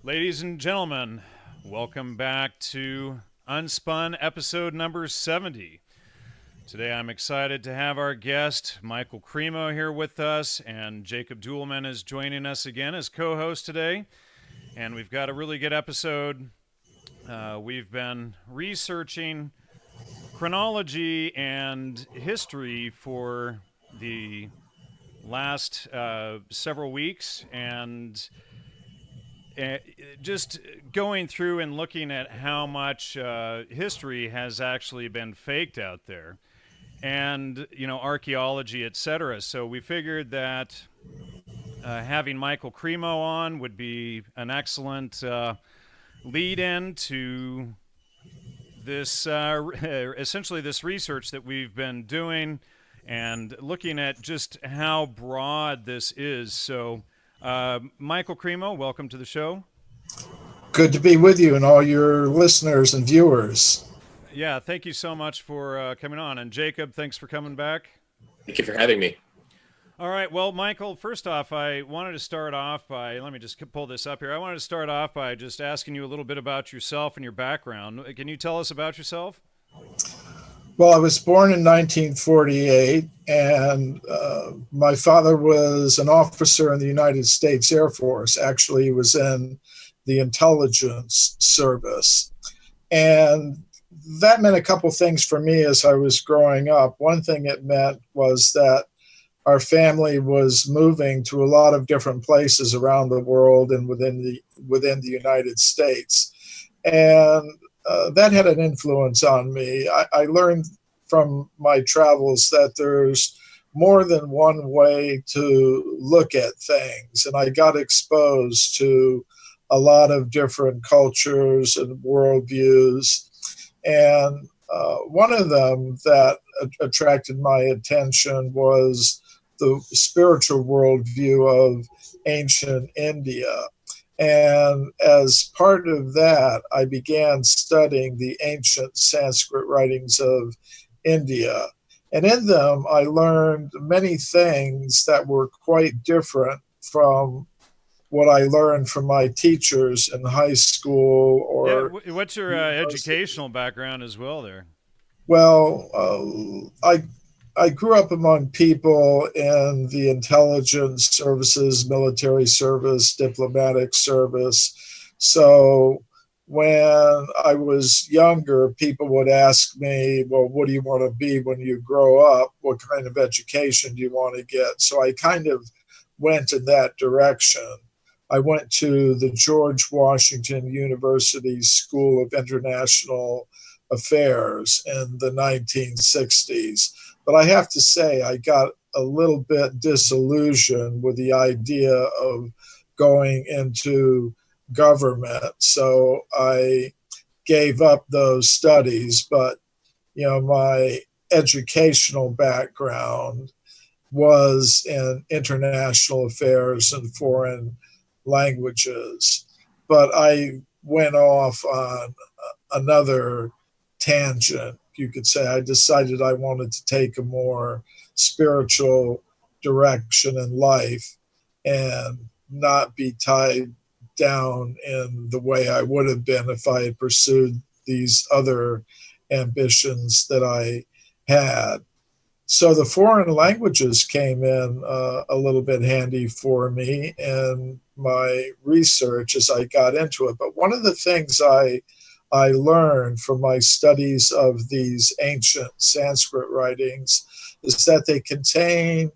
Ladies and gentlemen, welcome back to UnSpun episode number 70. Today I'm excited to have our guest, Michael Cremo, here with us, and Jacob Duelman is joining us again as co-host today. And we've got a really good episode. We've been researching chronology and history for the last several weeks, and just going through and looking at how much history has actually been faked out there, and archaeology, etc. So we figured that having Michael Cremo on would be an excellent lead-in to this essentially this research that we've been doing and looking at just how broad this is. So Michael Cremo, welcome to the show. Good to be with you and all your listeners and viewers. Yeah, thank you so much for coming on. And Jacob, thanks for coming back. Thank you for having me. All right. Well, Michael, first off, I wanted to start off by, let me just pull this up here. I wanted to start off by just asking you a little bit about yourself and your background. Can you tell us about yourself? Well, I was born in 1948, and my father was an officer in the United States Air Force. Actually, he was in the intelligence service. And that meant a couple things for me as I was growing up. One thing it meant was that our family was moving to a lot of different places around the world and within the United States. And that had an influence on me. I learned from my travels that there's more than one way to look at things. And I got exposed to a lot of different cultures and worldviews. And one of them that attracted my attention was the spiritual worldview of ancient India. And as part of that, I began studying the ancient Sanskrit writings of India. And in them, I learned many things that were quite different from what I learned from my teachers in high school or... Yeah, what's your educational background as well there? Well, I grew up among people in the intelligence services, military service, diplomatic service. So when I was younger, people would ask me, well, what do you want to be when you grow up? What kind of education do you want to get? So I kind of went in that direction. I went to the George Washington University School of International Affairs in the 1960s. But I have to say, I got a little bit disillusioned with the idea of going into government. So I gave up those studies. But, my educational background was in international affairs and foreign languages. But I went off on another tangent. You could say I decided I wanted to take a more spiritual direction in life and not be tied down in the way I would have been if I had pursued these other ambitions that I had. So the foreign languages came in a little bit handy for me in my research as I got into it. But one of the things I learned from my studies of these ancient Sanskrit writings is that they contain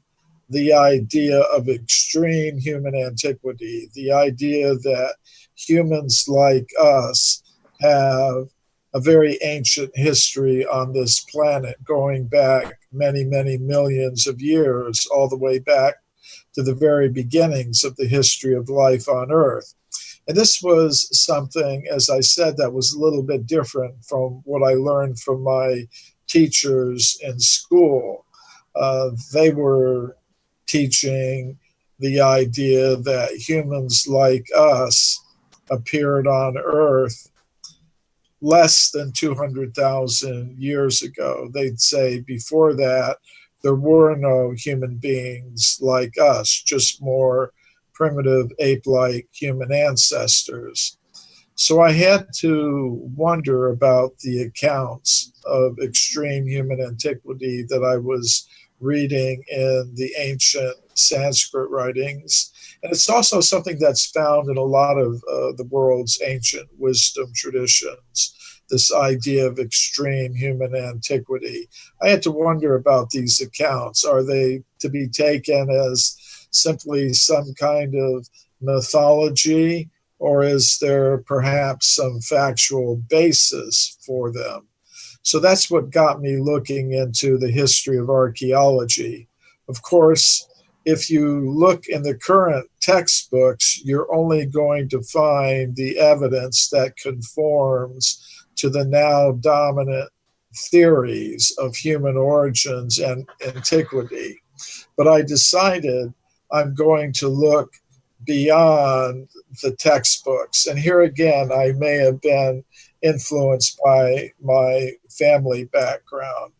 the idea of extreme human antiquity, the idea that humans like us have a very ancient history on this planet, going back many, many millions of years, all the way back to the very beginnings of the history of life on Earth. And this was something, as I said, that was a little bit different from what I learned from my teachers in school. They were teaching the idea that humans like us appeared on Earth less than 200,000 years ago. They'd say before that, there were no human beings like us, just more primitive ape-like human ancestors. So I had to wonder about the accounts of extreme human antiquity that I was reading in the ancient Sanskrit writings. And it's also something that's found in a lot of the world's ancient wisdom traditions, this idea of extreme human antiquity. I had to wonder about these accounts. Are they to be taken as simply some kind of mythology, or is there perhaps some factual basis for them? So that's what got me looking into the history of archaeology. Of course, if you look in the current textbooks, you're only going to find the evidence that conforms to the now dominant theories of human origins and antiquity. But I decided I'm going to look beyond the textbooks. And here again, I may have been influenced by my family background.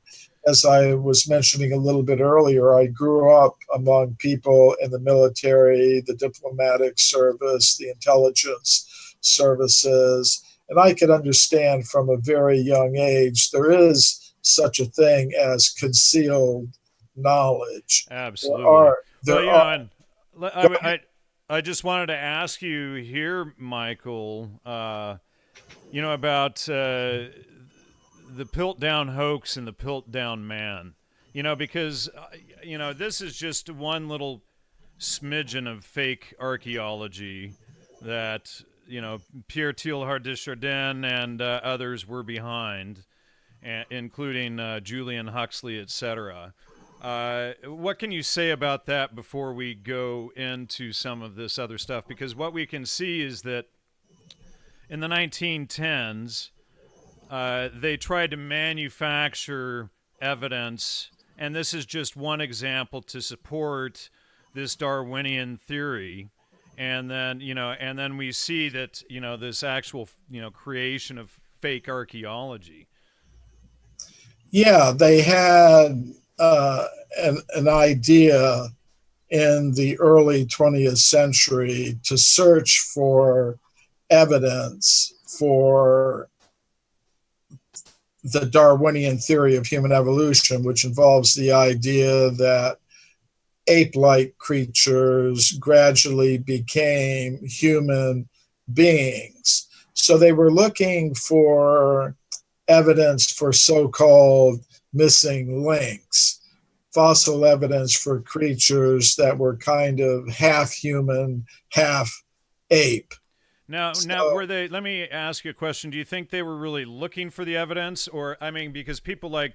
As I was mentioning a little bit earlier, I grew up among people in the military, the diplomatic service, the intelligence services, and I could understand from a very young age there is such a thing as concealed knowledge. Absolutely. I just wanted to ask you here, Michael, about the Piltdown hoax and the Piltdown man. Because this is just one little smidgen of fake archaeology that Pierre Teilhard de Chardin and others were behind, including Julian Huxley, etc. What can you say about that before we go into some of this other stuff? Because what we can see is that in the 1910s, they tried to manufacture evidence, and this is just one example to support this Darwinian theory. And then we see that this actual creation of fake archaeology. Yeah, they had an idea in the early 20th century to search for evidence for the Darwinian theory of human evolution, which involves the idea that ape-like creatures gradually became human beings. So they were looking for evidence for so-called missing links, fossil evidence for creatures that were kind of half human, half ape. Now, were they? Let me ask you a question. Do you think they were really looking for the evidence, or because people like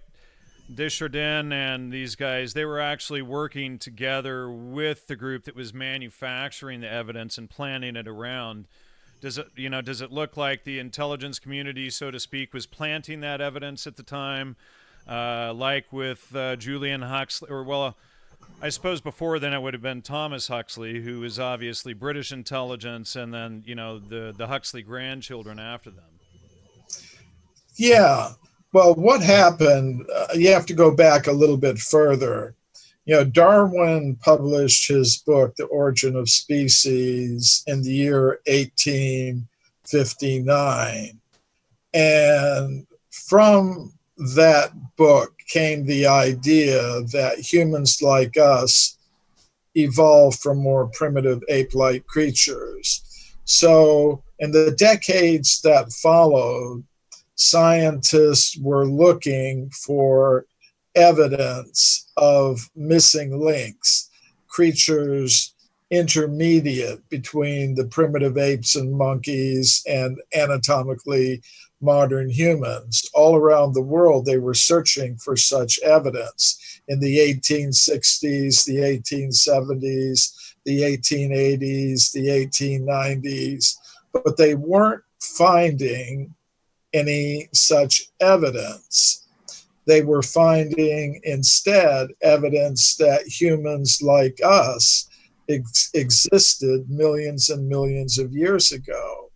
Desjardins and these guys, they were actually working together with the group that was manufacturing the evidence and planning it around? Does it look like the intelligence community, so to speak, was planting that evidence at the time, like with Julian Huxley, or I suppose before then it would have been Thomas Huxley, who is obviously British intelligence, and then the Huxley grandchildren after them. Yeah. Well, what happened? You have to go back a little bit further. Darwin published his book, The Origin of Species, in the year 1859. And from that book came the idea that humans like us evolved from more primitive ape-like creatures. So in the decades that followed, scientists were looking for evidence of missing links, creatures intermediate between the primitive apes and monkeys and anatomically modern humans. All around the world, they were searching for such evidence in the 1860s, the 1870s, the 1880s, the 1890s, but they weren't finding any such evidence. They were finding instead evidence that humans like us existed millions and millions of years ago.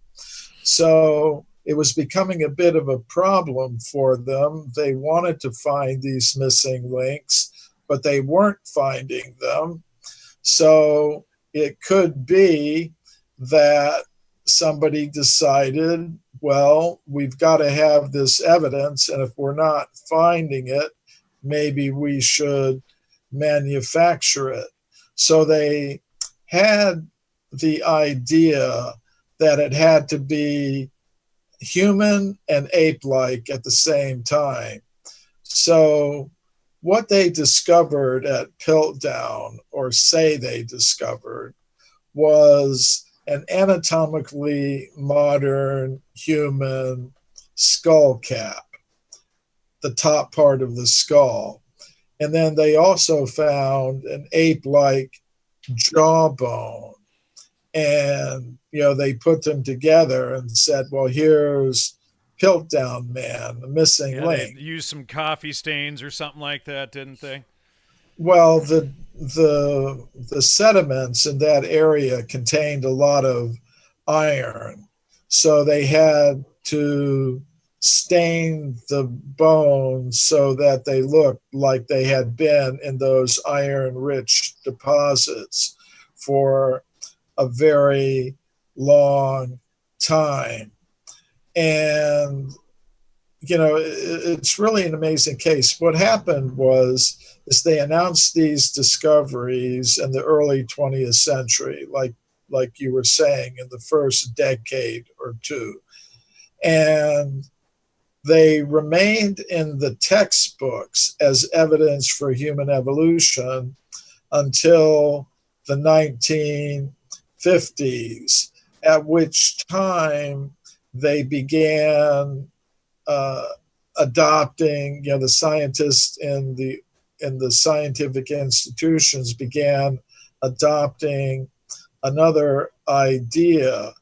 So it was becoming a bit of a problem for them. They wanted to find these missing links, but they weren't finding them. So it could be that somebody decided, well, we've got to have this evidence, and if we're not finding it, maybe we should manufacture it. So they had the idea that it had to be human and ape-like at the same time. So what they discovered at Piltdown, or say they discovered, was an anatomically modern human skull cap, the top part of the skull. And then they also found an ape-like jawbone. And, they put them together and said, well, here's Piltdown Man, the missing link. They used some coffee stains or something like that, didn't they? Well, the sediments in that area contained a lot of iron, so they had to stain the bones so that they looked like they had been in those iron-rich deposits for a very long time. And it's really an amazing case. What happened was they announced these discoveries in the early 20th century, like you were saying, in the first decade or two. And they remained in the textbooks as evidence for human evolution until the 1950s, at which time they began adopting, the scientists in the scientific institutions began adopting another idea,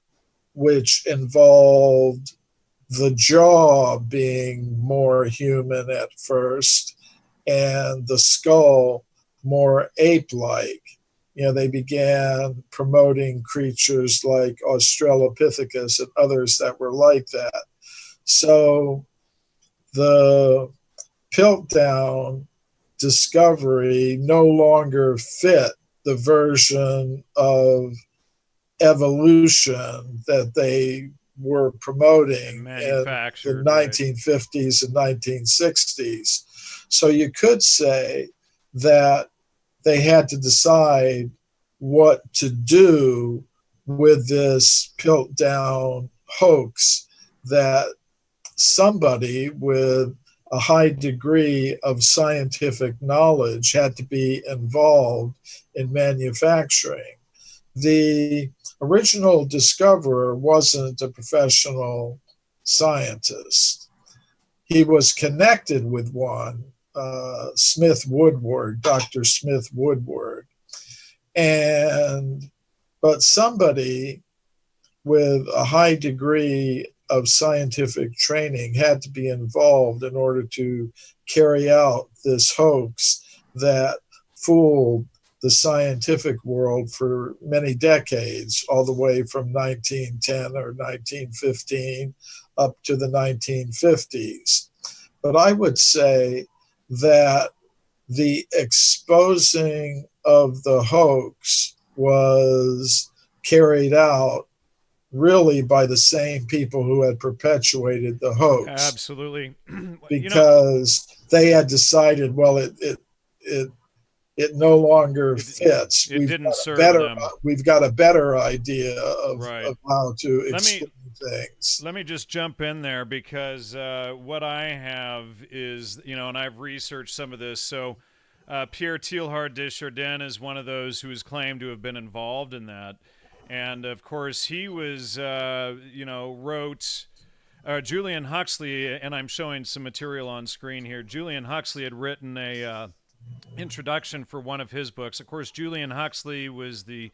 which involved the jaw being more human at first and the skull more ape-like. They began promoting creatures like Australopithecus and others that were like that. So the Piltdown discovery no longer fit the version of evolution that they were promoting in the 1950s and 1960s. So you could say that they had to decide what to do with this Piltdown hoax, that somebody with a high degree of scientific knowledge had to be involved in manufacturing. The original discoverer wasn't a professional scientist. He was connected with one, Smith Woodward, Dr. Smith Woodward. But somebody with a high degree of scientific training had to be involved in order to carry out this hoax that fooled the scientific world for many decades, all the way from 1910 or 1915 up to the 1950s. But I would say that the exposing of the hoax was carried out really by the same people who had perpetuated the hoax. Absolutely. Because they had decided, well, it no longer fits. It didn't serve them. We've got a better idea of how to explain things. Let me just jump in there, because what I have is, and I've researched some of this. So Pierre Teilhard de Chardin is one of those who is claimed to have been involved in that. And of course, he was, wrote Julian Huxley, and I'm showing some material on screen here. Julian Huxley had written a introduction for one of his books. Of course, Julian Huxley was the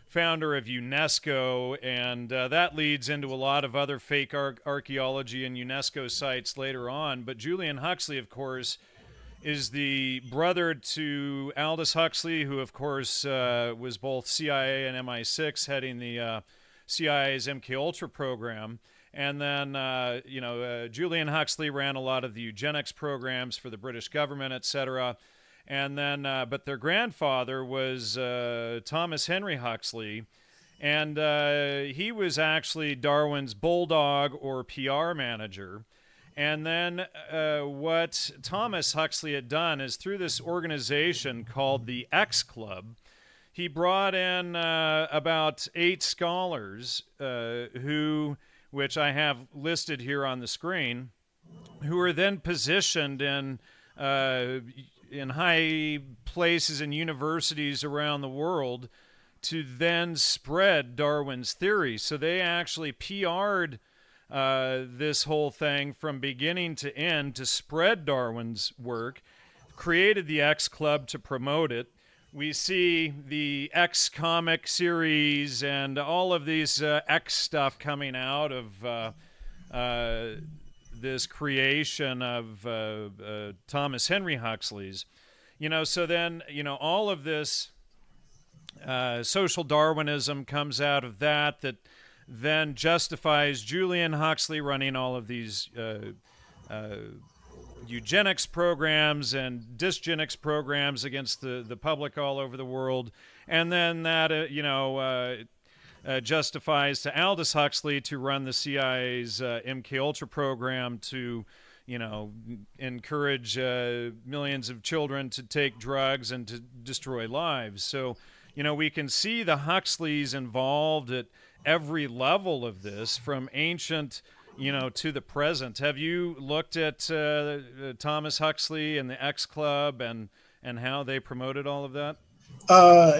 founder of UNESCO, and that leads into a lot of other fake archaeology and UNESCO sites later on. But Julian Huxley, of course, is the brother to Aldous Huxley, who, of course, was both CIA and MI6, heading the CIA's MKUltra program. And then, Julian Huxley ran a lot of the eugenics programs for the British government, etc. And then, but their grandfather was Thomas Henry Huxley, and he was actually Darwin's bulldog or PR manager. And then what Thomas Huxley had done is through this organization called the X Club, he brought in about 8 scholars which I have listed here on the screen, who were then positioned in high places and universities around the world to then spread Darwin's theory. So they actually PR'd this whole thing from beginning to end to spread Darwin's work, created the X Club to promote it. We see the X comic series and all of these X stuff coming out of this creation of Thomas Henry Huxley's. So then, all of this social Darwinism comes out of that then justifies Julian Huxley running all of these eugenics programs and dysgenics programs against the public all over the world. And then that, justifies to Aldous Huxley to run the CIA's MKUltra program to, encourage millions of children to take drugs and to destroy lives. So, we can see the Huxleys involved at every level of this, from ancient to the present. Have you looked at Thomas Huxley and the X Club and how they promoted all of that?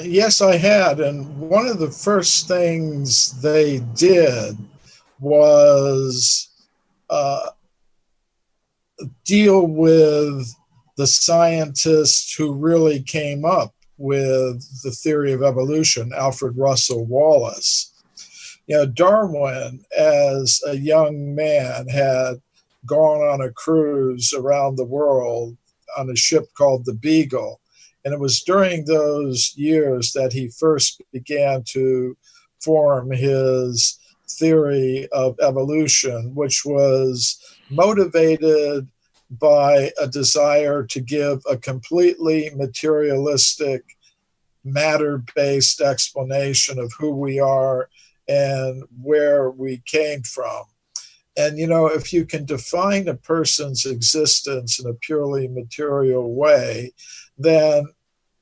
Yes, I had. And one of the first things they did was deal with the scientists who really came up with the theory of evolution, Alfred Russel Wallace. Darwin, as a young man, had gone on a cruise around the world on a ship called the Beagle. And it was during those years that he first began to form his theory of evolution, which was motivated by a desire to give a completely materialistic, matter-based explanation of who we are and where we came from. And, if you can define a person's existence in a purely material way, then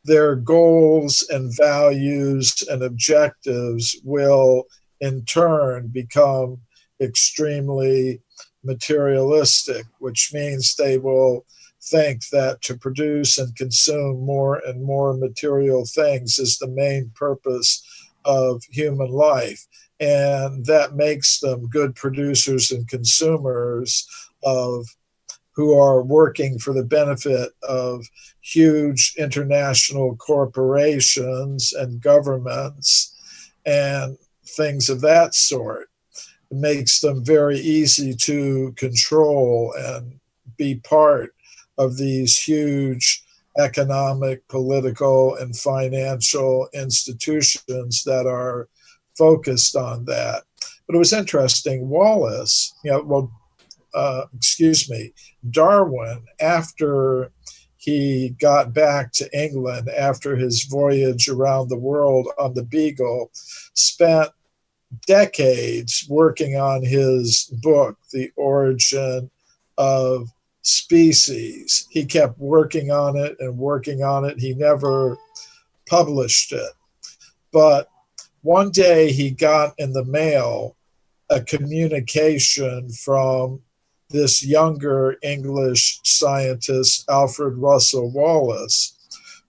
their goals and values and objectives will in turn become extremely materialistic, which means they will think that to produce and consume more and more material things is the main purpose of human life. And that makes them good producers and consumers who are working for the benefit of huge international corporations and governments and things of that sort. It makes them very easy to control and be part of these huge economic, political, and financial institutions that are focused on that. But it was interesting. Wallace, Darwin, after he got back to England after his voyage around the world on the Beagle, spent decades working on his book, The Origin of Species. He kept working on it and working on it. He never published it. But one day he got in the mail a communication from this younger English scientist, Alfred Russel Wallace,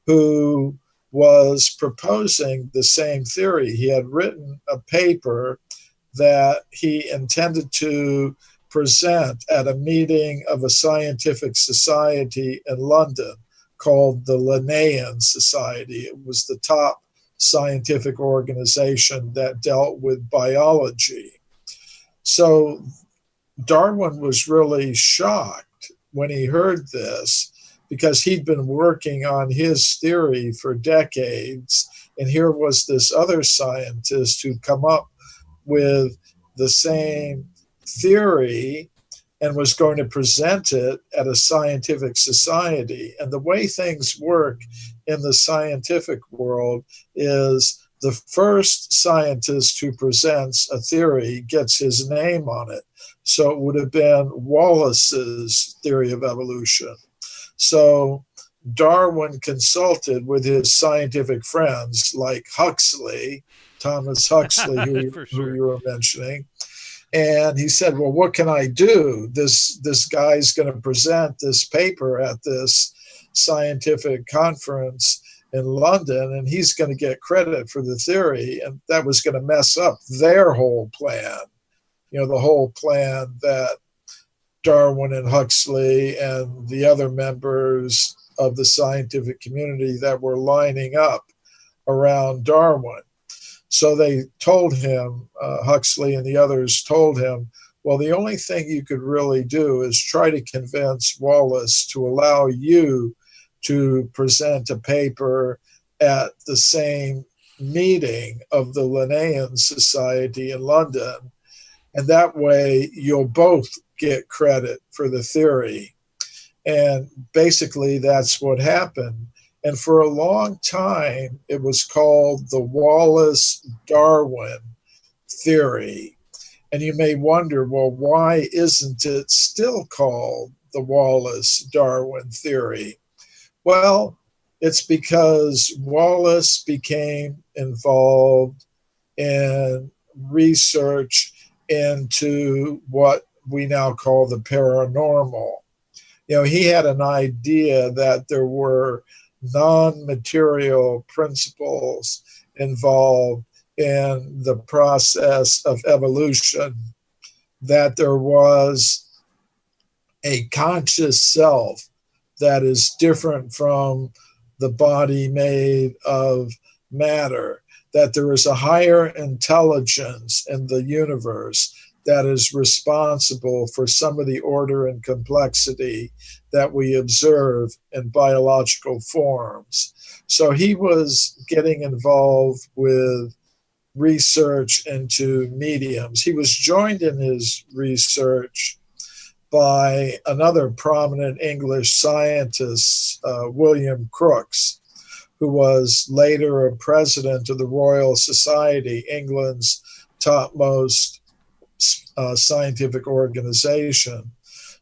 who was proposing the same theory. He had written a paper that he intended to present at a meeting of a scientific society in London called the Linnaean Society. It was the top scientific organization that dealt with biology. So Darwin was really shocked when he heard this, because he'd been working on his theory for decades. And here was this other scientist who'd come up with the same theory and was going to present it at a scientific society. And the way things work in the scientific world is the first scientist who presents a theory gets his name on it. So it would have been Wallace's theory of evolution. So Darwin consulted with his scientific friends like Huxley, Thomas Huxley, For who sure. you were mentioning. And he said, well, what can I do? This guy's going to present this paper at this scientific conference in London, and he's going to get credit for the theory. And that was going to mess up their whole plan, the whole plan that Darwin and Huxley and the other members of the scientific community that were lining up around Darwin. So they told him, Huxley and the others told him, well, the only thing you could really do is try to convince Wallace to allow you to present a paper at the same meeting of the Linnaean Society in London. And that way you'll both get credit for the theory. And basically that's what happened. And for a long time, it was called the Wallace-Darwin theory. And you may wonder, well, why isn't it still called the Wallace-Darwin theory? Well, it's because Wallace became involved in research into what we now call the paranormal. He had an idea that there were non-material principles involved in the process of evolution, that there was a conscious self that is different from the body made of matter, that there is a higher intelligence in the universe that is responsible for some of the order and complexity that we observe in biological forms. So he was getting involved with research into mediums. He was joined in his research by another prominent English scientist, William Crookes, who was later a president of the Royal Society, England's topmost scientific organization.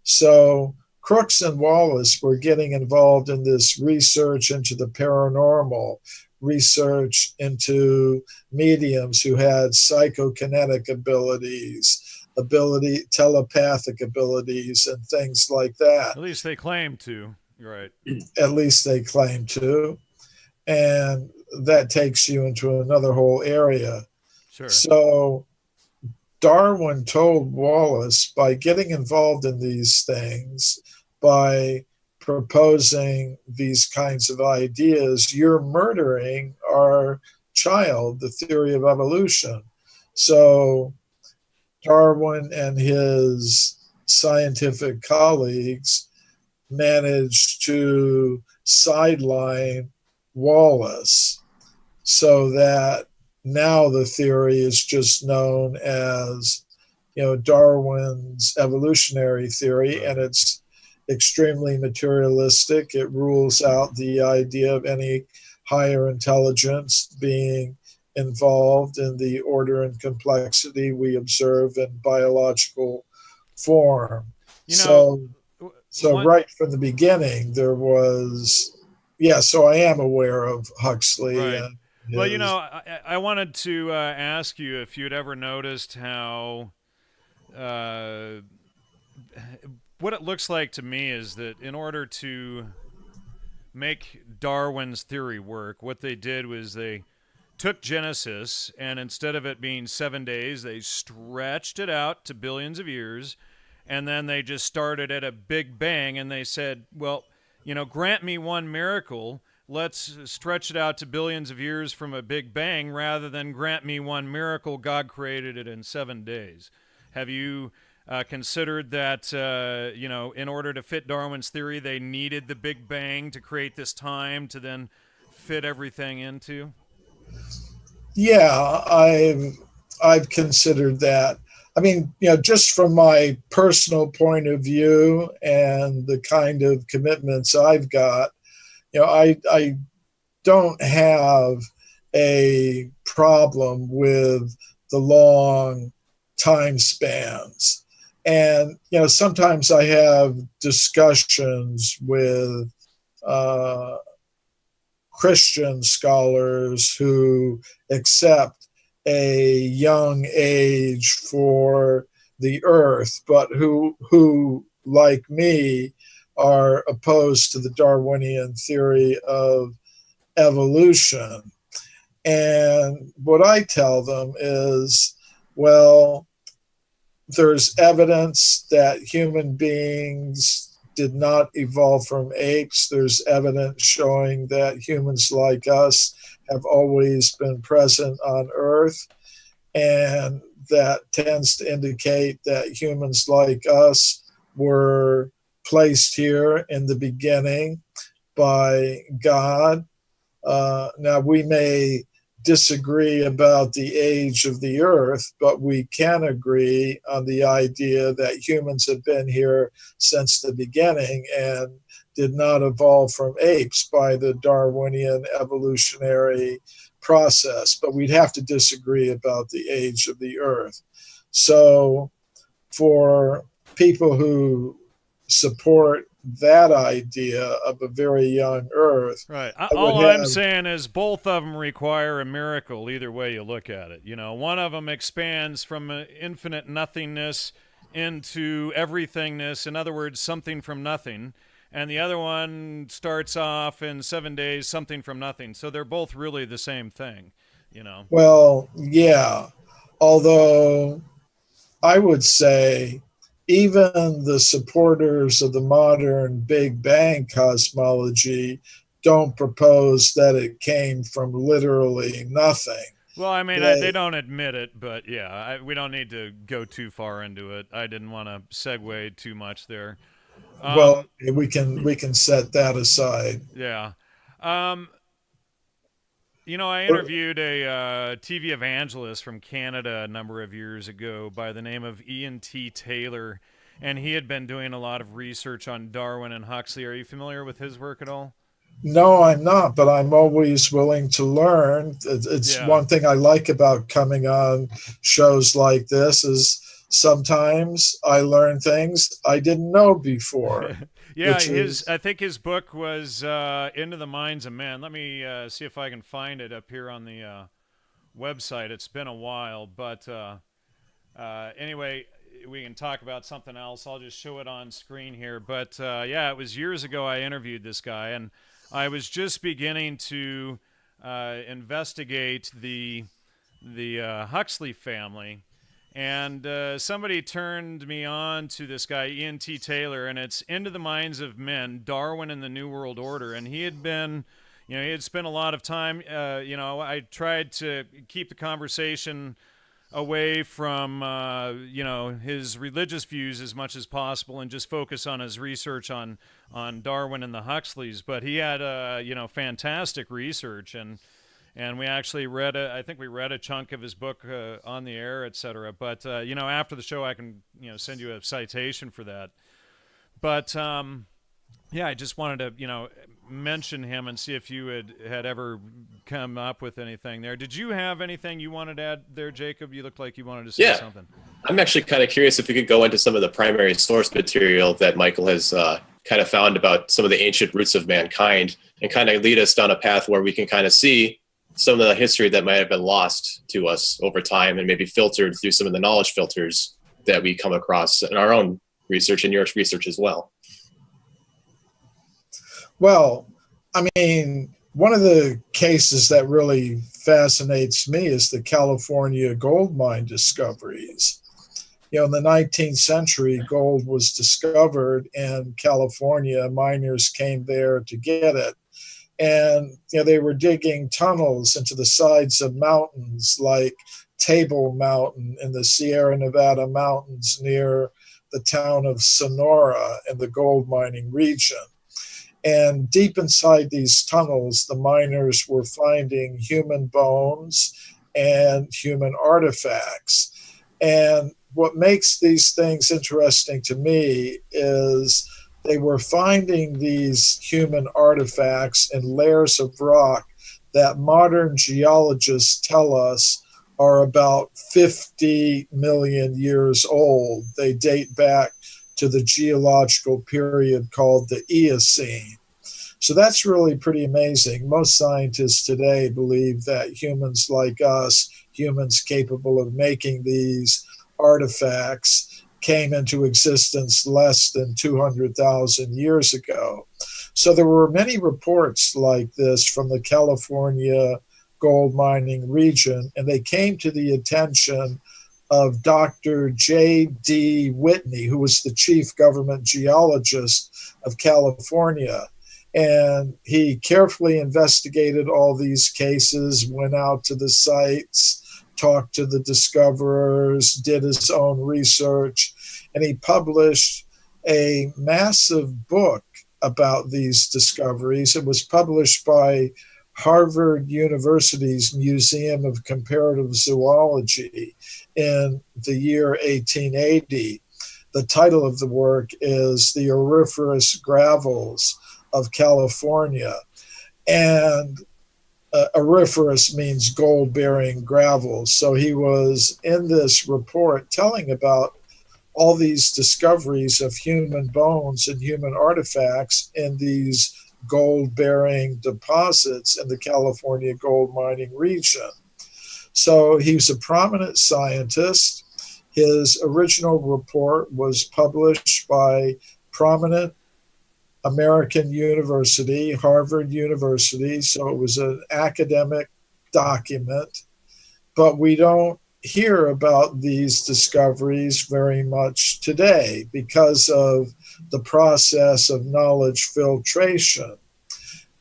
So Crookes and Wallace were getting involved in this research into the paranormal, research into mediums who had psychokinetic abilities, telepathic abilities, and things like that. At least they claim to. You're right. At least they claim to. And that takes you into another whole area. Sure. So Darwin told Wallace, by getting involved in these things, by proposing these kinds of ideas, you're murdering our child, the theory of evolution. So Darwin and his scientific colleagues managed to sideline Wallace so that now the theory is just known as, Darwin's evolutionary theory, and it's extremely materialistic. It rules out the idea of any higher intelligence being involved in the order and complexity we observe in biological form. So right from the beginning, there was, so I am aware of Huxley. Right. Well, I wanted to ask you if you'd ever noticed how what it looks like to me is that in order to make Darwin's theory work, what they did was they took Genesis, and instead of it being 7 days, they stretched it out to billions of years, and then they just started at a big bang, and they said, well, grant me one miracle. Let's stretch it out to billions of years from a big bang rather than grant me one miracle. God created it in 7 days. Have you considered that, in order to fit Darwin's theory, they needed the big bang to create this time to then fit everything into? Yeah, I've considered that. I mean, just from my personal point of view and the kind of commitments I've got, I don't have a problem with the long time spans. And, sometimes I have discussions with Christian scholars who accept a young age for the earth, but who like me, are opposed to the Darwinian theory of evolution. And what I tell them is, well, there's evidence that human beings did not evolve from apes. There's evidence showing that humans like us have always been present on Earth. And that tends to indicate that humans like us were placed here in the beginning by God. Now, we may disagree about the age of the earth, but we can agree on the idea that humans have been here since the beginning and did not evolve from apes by the Darwinian evolutionary process. But we'd have to disagree about the age of the earth. So for people who support that idea of a very young earth. Right. All I'm saying is both of them require a miracle, either way you look at it. One of them expands from infinite nothingness into everythingness, in other words, something from nothing. And the other one starts off in 7 days, something from nothing. So they're both really the same thing, Well, yeah. Although I would say even the supporters of the modern Big Bang cosmology don't propose that it came from literally nothing. Well, I mean, they don't admit it, but yeah, we don't need to go too far into it. I didn't want to segue too much there. Well, we can set that aside. Yeah. I interviewed a TV evangelist from Canada a number of years ago by the name of Ian T. Taylor, and he had been doing a lot of research on Darwin and Huxley. Are you familiar with his work at all? No, I'm not, but I'm always willing to learn. It's one thing I like about coming on shows like this is sometimes I learn things I didn't know before. Yeah, I think his book was Into the Minds of Men. Let me see if I can find it up here on the website. It's been a while, but anyway, we can talk about something else. I'll just show it on screen here. But yeah, it was years ago I interviewed this guy, and I was just beginning to investigate the Huxley family. And somebody turned me on to this guy, Ian T. Taylor, and it's Into the Minds of Men, Darwin and the New World Order. And he had been, he had spent a lot of time, I tried to keep the conversation away from, his religious views as much as possible and just focus on his research on Darwin and the Huxleys. But he had, fantastic research, and we actually read I think we read a chunk of his book on the air, etc. But, after the show, I can, send you a citation for that. But, I just wanted to, mention him and see if you had ever come up with anything there. Did you have anything you wanted to add there, Jacob? You looked like you wanted to say something. I'm actually kind of curious if we could go into some of the primary source material that Michael has kind of found about some of the ancient roots of mankind and kind of lead us down a path where we can kind of see some of the history that might have been lost to us over time and maybe filtered through some of the knowledge filters that we come across in our own research and your research as well. Well, I mean, one of the cases that really fascinates me is the California gold mine discoveries. In the 19th century, gold was discovered in California. Miners came there to get it. And they were digging tunnels into the sides of mountains like Table Mountain in the Sierra Nevada mountains near the town of Sonora in the gold mining region. And deep inside these tunnels, the miners were finding human bones and human artifacts. And what makes these things interesting to me is they were finding these human artifacts in layers of rock that modern geologists tell us are about 50 million years old. They date back to the geological period called the Eocene. So that's really pretty amazing. Most scientists today believe that humans like us, humans capable of making these artifacts, came into existence less than 200,000 years ago. So there were many reports like this from the California gold mining region, and they came to the attention of Dr. J.D. Whitney, who was the chief government geologist of California. And he carefully investigated all these cases, went out to the sites, talked to the discoverers, did his own research, and he published a massive book about these discoveries. It was published by Harvard University's Museum of Comparative Zoology in the year 1880. The title of the work is The Auriferous Gravels of California. And auriferous means gold-bearing gravels. So he was in this report telling about all these discoveries of human bones and human artifacts in these gold-bearing deposits in the California gold mining region. So he was a prominent scientist. His original report was published by prominent American university, Harvard University, so it was an academic document, but we don't hear about these discoveries very much today because of the process of knowledge filtration.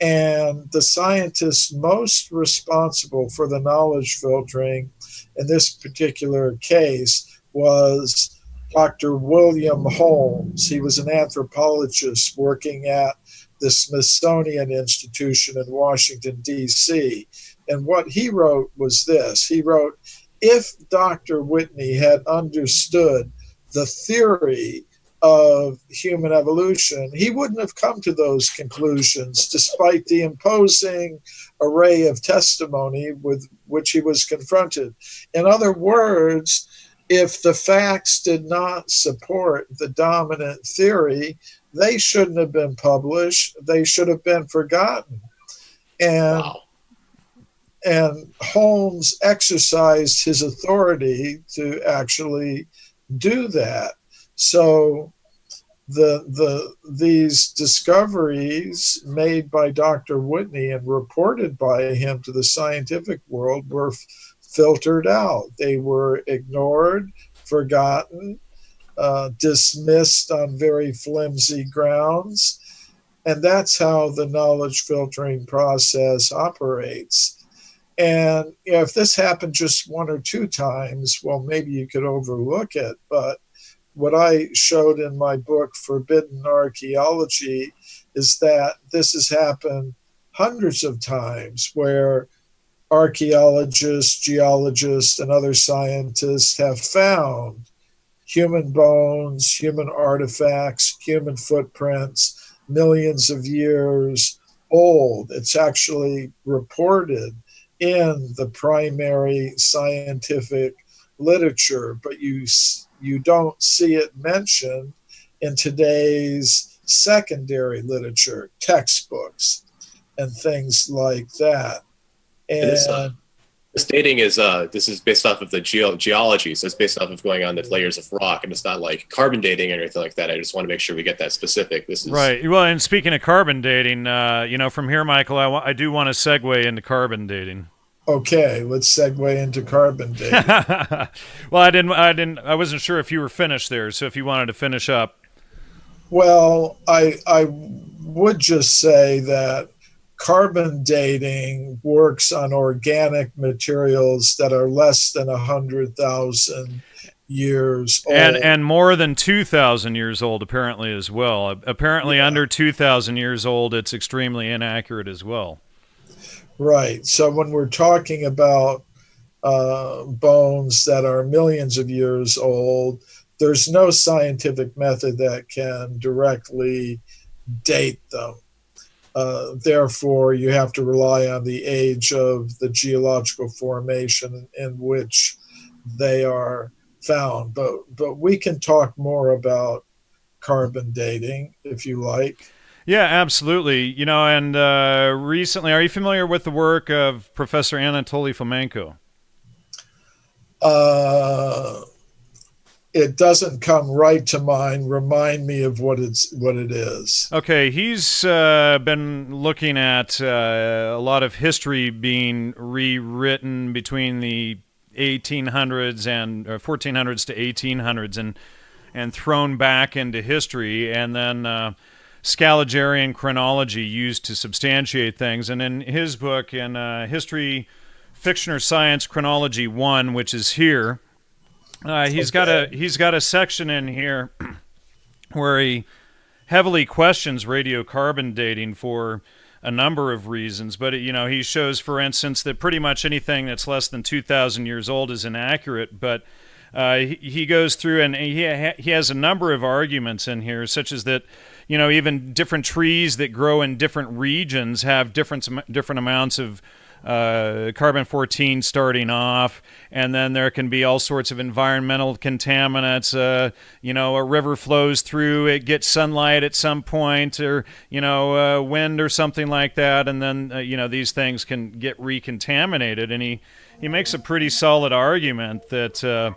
And the scientist most responsible for the knowledge filtering in this particular case was Dr. William Holmes. He was an anthropologist working at the Smithsonian Institution in Washington, D.C. And what he wrote was this. He wrote, if Dr. Whitney had understood the theory of human evolution, he wouldn't have come to those conclusions despite the imposing array of testimony with which he was confronted. In other words, if the facts did not support the dominant theory, they shouldn't have been published. They should have been forgotten. And, wow. and Holmes exercised his authority to actually do that. So these discoveries made by Dr. Whitney and reported by him to the scientific world were filtered out. They were ignored, forgotten, dismissed on very flimsy grounds. And that's how the knowledge filtering process operates. And if this happened just one or two times, well, maybe you could overlook it. But what I showed in my book, Forbidden Archaeology, is that this has happened hundreds of times where archaeologists, geologists, and other scientists have found human bones, human artifacts, human footprints, millions of years old. It's actually reported in the primary scientific literature, but you don't see it mentioned in today's secondary literature, textbooks, and things like that. And this dating is this is based off of the geology, so it's based off of going on the layers of rock, and it's not like carbon dating or anything like that. I just want to make sure we get that specific. This is right. Well, and speaking of carbon dating, from here, Michael, I do want to segue into carbon dating. Okay, let's segue into carbon dating. Well, I wasn't sure if you were finished there, so if you wanted to finish up. Well, I would just say that carbon dating works on organic materials that are less than 100,000 years old. And more than 2,000 years old, apparently, as well. Apparently, under 2,000 years old, it's extremely inaccurate as well. Right. So when we're talking about bones that are millions of years old. There's no scientific method that can directly date them. Therefore, you have to rely on the age of the geological formation in which they are found. But we can talk more about carbon dating if you like. Yeah, absolutely. You know, and recently, are you familiar with the work of Professor Anatoly Fomenko? It doesn't come right to mind. Remind me of what it is. Okay, he's been looking at a lot of history being rewritten between the 1800s and 1400s to 1800s and thrown back into history, and then Scaliger chronology used to substantiate things. And in his book, in History, Fiction or Science Chronology 1, which is here, he's got a section in here where he heavily questions radiocarbon dating for a number of reasons. But he shows, for instance, that pretty much anything that's less than 2,000 years old is inaccurate. But he goes through and he has a number of arguments in here, such as that even different trees that grow in different regions have different amounts of carbon-14 starting off, and then there can be all sorts of environmental contaminants. A river flows through, it gets sunlight at some point, or wind or something like that, and then these things can get recontaminated. And he makes a pretty solid argument that a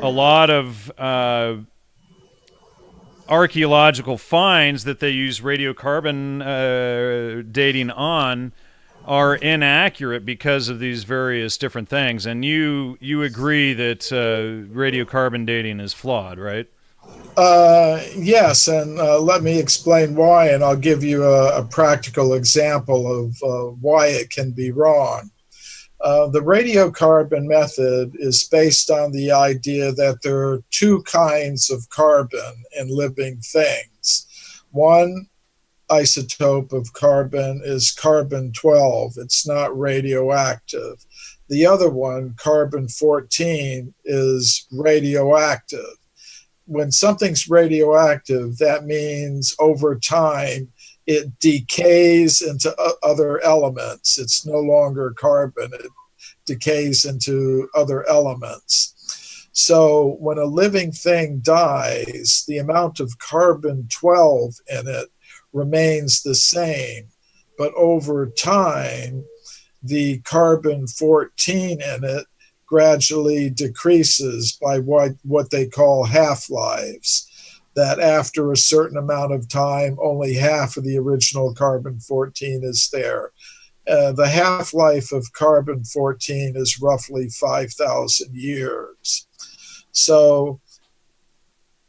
lot of archaeological finds that they use radiocarbon dating on are inaccurate because of these various different things. And you agree that radiocarbon dating is flawed, right? Yes, and let me explain why, and I'll give you a practical example of why it can be wrong. The radiocarbon method is based on the idea that there are two kinds of carbon in living things. One isotope of carbon is carbon-12. It's not radioactive. The other one, carbon-14, is radioactive. When something's radioactive, that means over time it decays into other elements. It's no longer carbon. It decays into other elements. So when a living thing dies, the amount of carbon-12 in it remains the same, but over time, the carbon-14 in it gradually decreases by what they call half-lives, that after a certain amount of time, only half of the original carbon-14 is there. The half-life of carbon-14 is roughly 5,000 years. So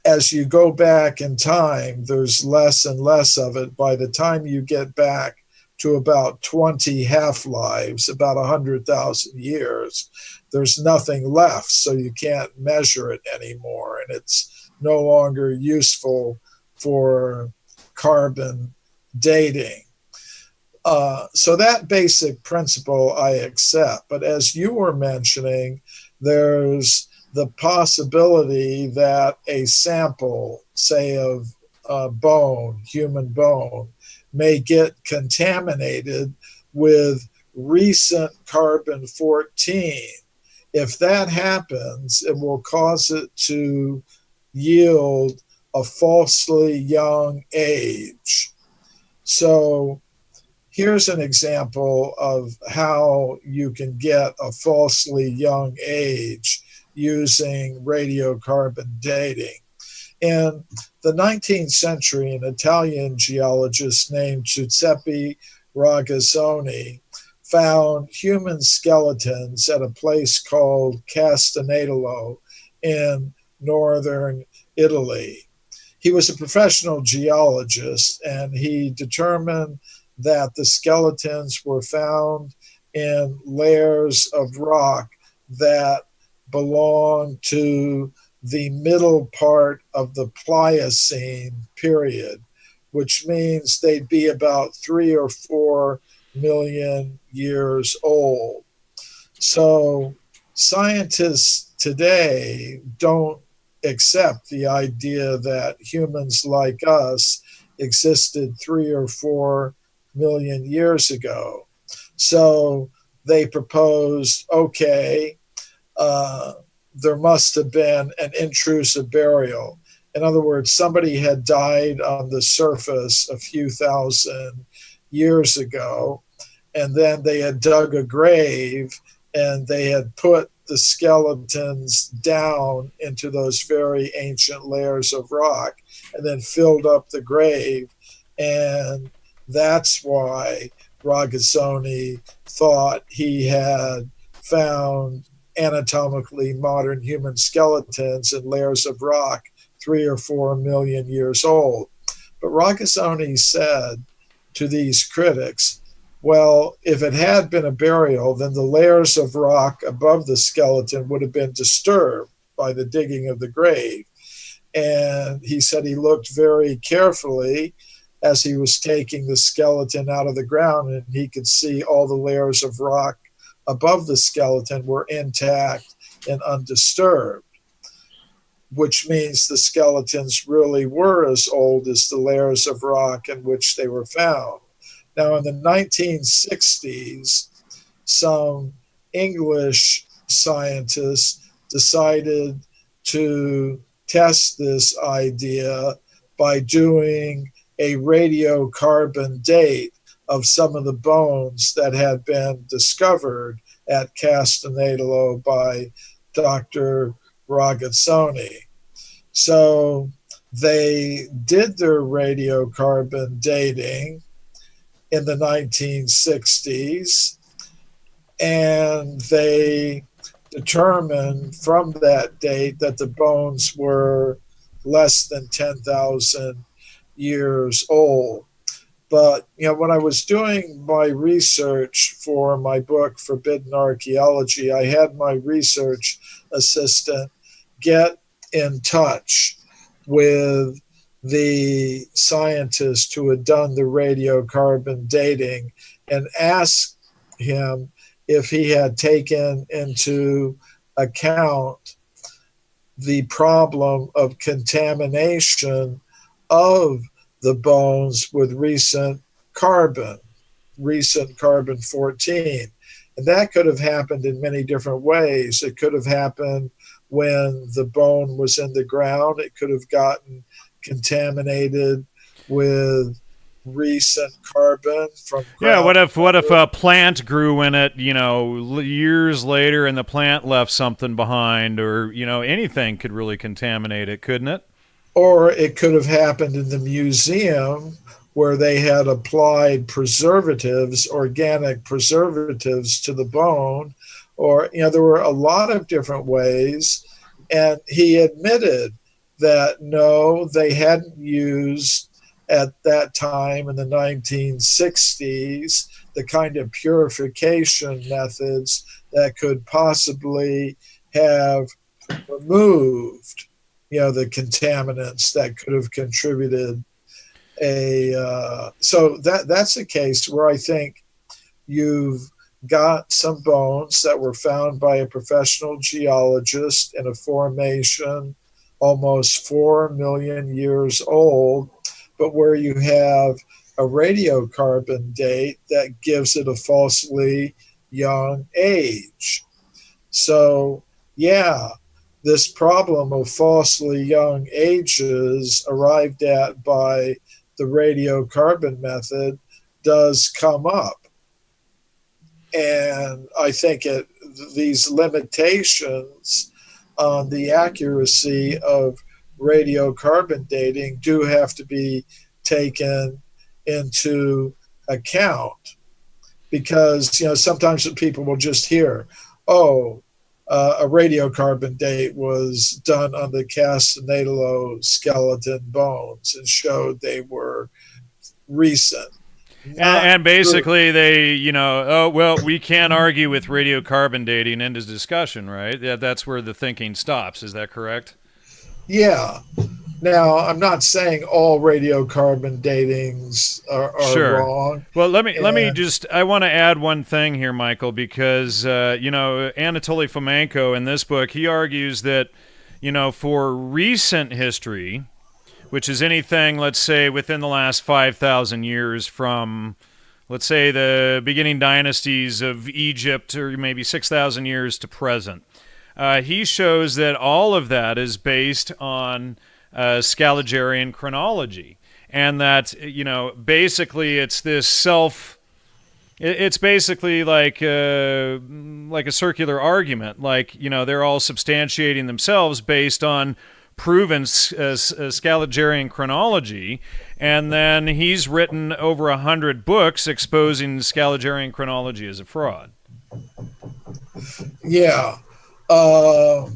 as you go back in time, there's less and less of it. By the time you get back to about 20 half-lives, about 100,000 years, there's nothing left, so you can't measure it anymore, and it's no longer useful for carbon dating. So that basic principle I accept, but as you were mentioning, there's the possibility that a sample, say of bone, human bone, may get contaminated with recent carbon-14. If that happens, it will cause it to yield a falsely young age. So here's an example of how you can get a falsely young age using radiocarbon dating. In the 19th century, an Italian geologist named Giuseppe Ragazzoni found human skeletons at a place called Castanedolo in northern Italy. He was a professional geologist, and he determined that the skeletons were found in layers of rock that belong to the middle part of the Pliocene period, which means they'd be about 3 or 4 million years old. So scientists today don't accept the idea that humans like us existed 3 or 4 million years ago. So they proposed, okay, there must have been an intrusive burial. In other words, somebody had died on the surface a few thousand years ago, and then they had dug a grave and they had put the skeletons down into those very ancient layers of rock and then filled up the grave. And that's why Ragazzoni thought he had found anatomically modern human skeletons in layers of rock 3 or 4 million years old. But Ragazzoni said to these critics, well, if it had been a burial, then the layers of rock above the skeleton would have been disturbed by the digging of the grave. And he said he looked very carefully as he was taking the skeleton out of the ground, and he could see all the layers of rock above the skeleton were intact and undisturbed, which means the skeletons really were as old as the layers of rock in which they were found. Now, in the 1960s, some English scientists decided to test this idea by doing a radiocarbon date of some of the bones that had been discovered at Castanedolo by Dr. Ragazzoni. So they did their radiocarbon dating in the 1960s, and they determined from that date that the bones were less than 10,000 years old. But, when I was doing my research for my book, Forbidden Archaeology, I had my research assistant get in touch with the scientist who had done the radiocarbon dating and asked him if he had taken into account the problem of contamination of the bones with recent carbon 14. And that could have happened in many different ways. It could have happened when the bone was in the ground. It could have gotten contaminated with recent carbon from ground. Yeah, what if a plant grew in it, years later, and the plant left something behind, or anything could really contaminate it, couldn't it? Or it could have happened in the museum where they had applied preservatives, organic preservatives, to the bone. Or, there were a lot of different ways. And he admitted that no, they hadn't used at that time in the 1960s the kind of purification methods that could possibly have removed the contaminants that could have contributed so that's a case where I think you've got some bones that were found by a professional geologist in a formation almost 4 million years old, but where you have a radiocarbon date that gives it a falsely young age. So, yeah, this problem of falsely young ages arrived at by the radiocarbon method does come up. And I think these limitations on the accuracy of radiocarbon dating do have to be taken into account, because sometimes people will just hear, a radiocarbon date was done on the Castanedolo skeleton bones and showed they were recent. And basically they, we can't argue with radiocarbon dating, end of discussion, right? Yeah, that's where the thinking stops. Is that correct? Yeah. Now, I'm not saying all radiocarbon datings are Sure. wrong. Well, let me And just, I want to add one thing here, Michael, because Anatoly Fomenko in this book, he argues that for recent history, which is anything, let's say, within the last 5,000 years from, let's say, the beginning dynasties of Egypt, or maybe 6,000 years to present. He shows that all of that is based on Scaligerrian chronology, and that basically it's this it's basically like a circular argument, like they're all substantiating themselves based on proven Scaligerrian chronology, and then he's written over 100 books exposing Scaligerrian chronology as a fraud. yeah, uh,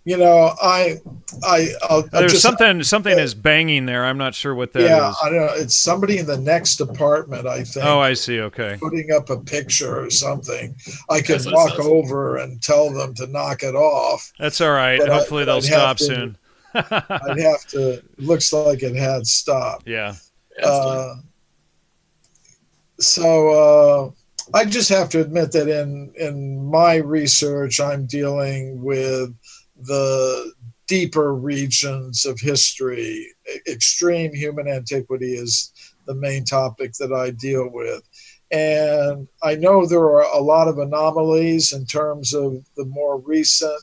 I'll There's just something is banging there. I'm not sure what that yeah, is. I don't know. It's somebody in the next apartment, I think. Oh, I see. Okay. Putting up a picture or something. I could That's what it walk says. over and tell them to knock it off. That's all right. But Hopefully they'll I'd stop have to- soon. I'd have to. Looks like it had stopped. Yeah. So I just have to admit that in my research, I'm dealing with the deeper regions of history. Extreme human antiquity is the main topic that I deal with. And I know there are a lot of anomalies in terms of the more recent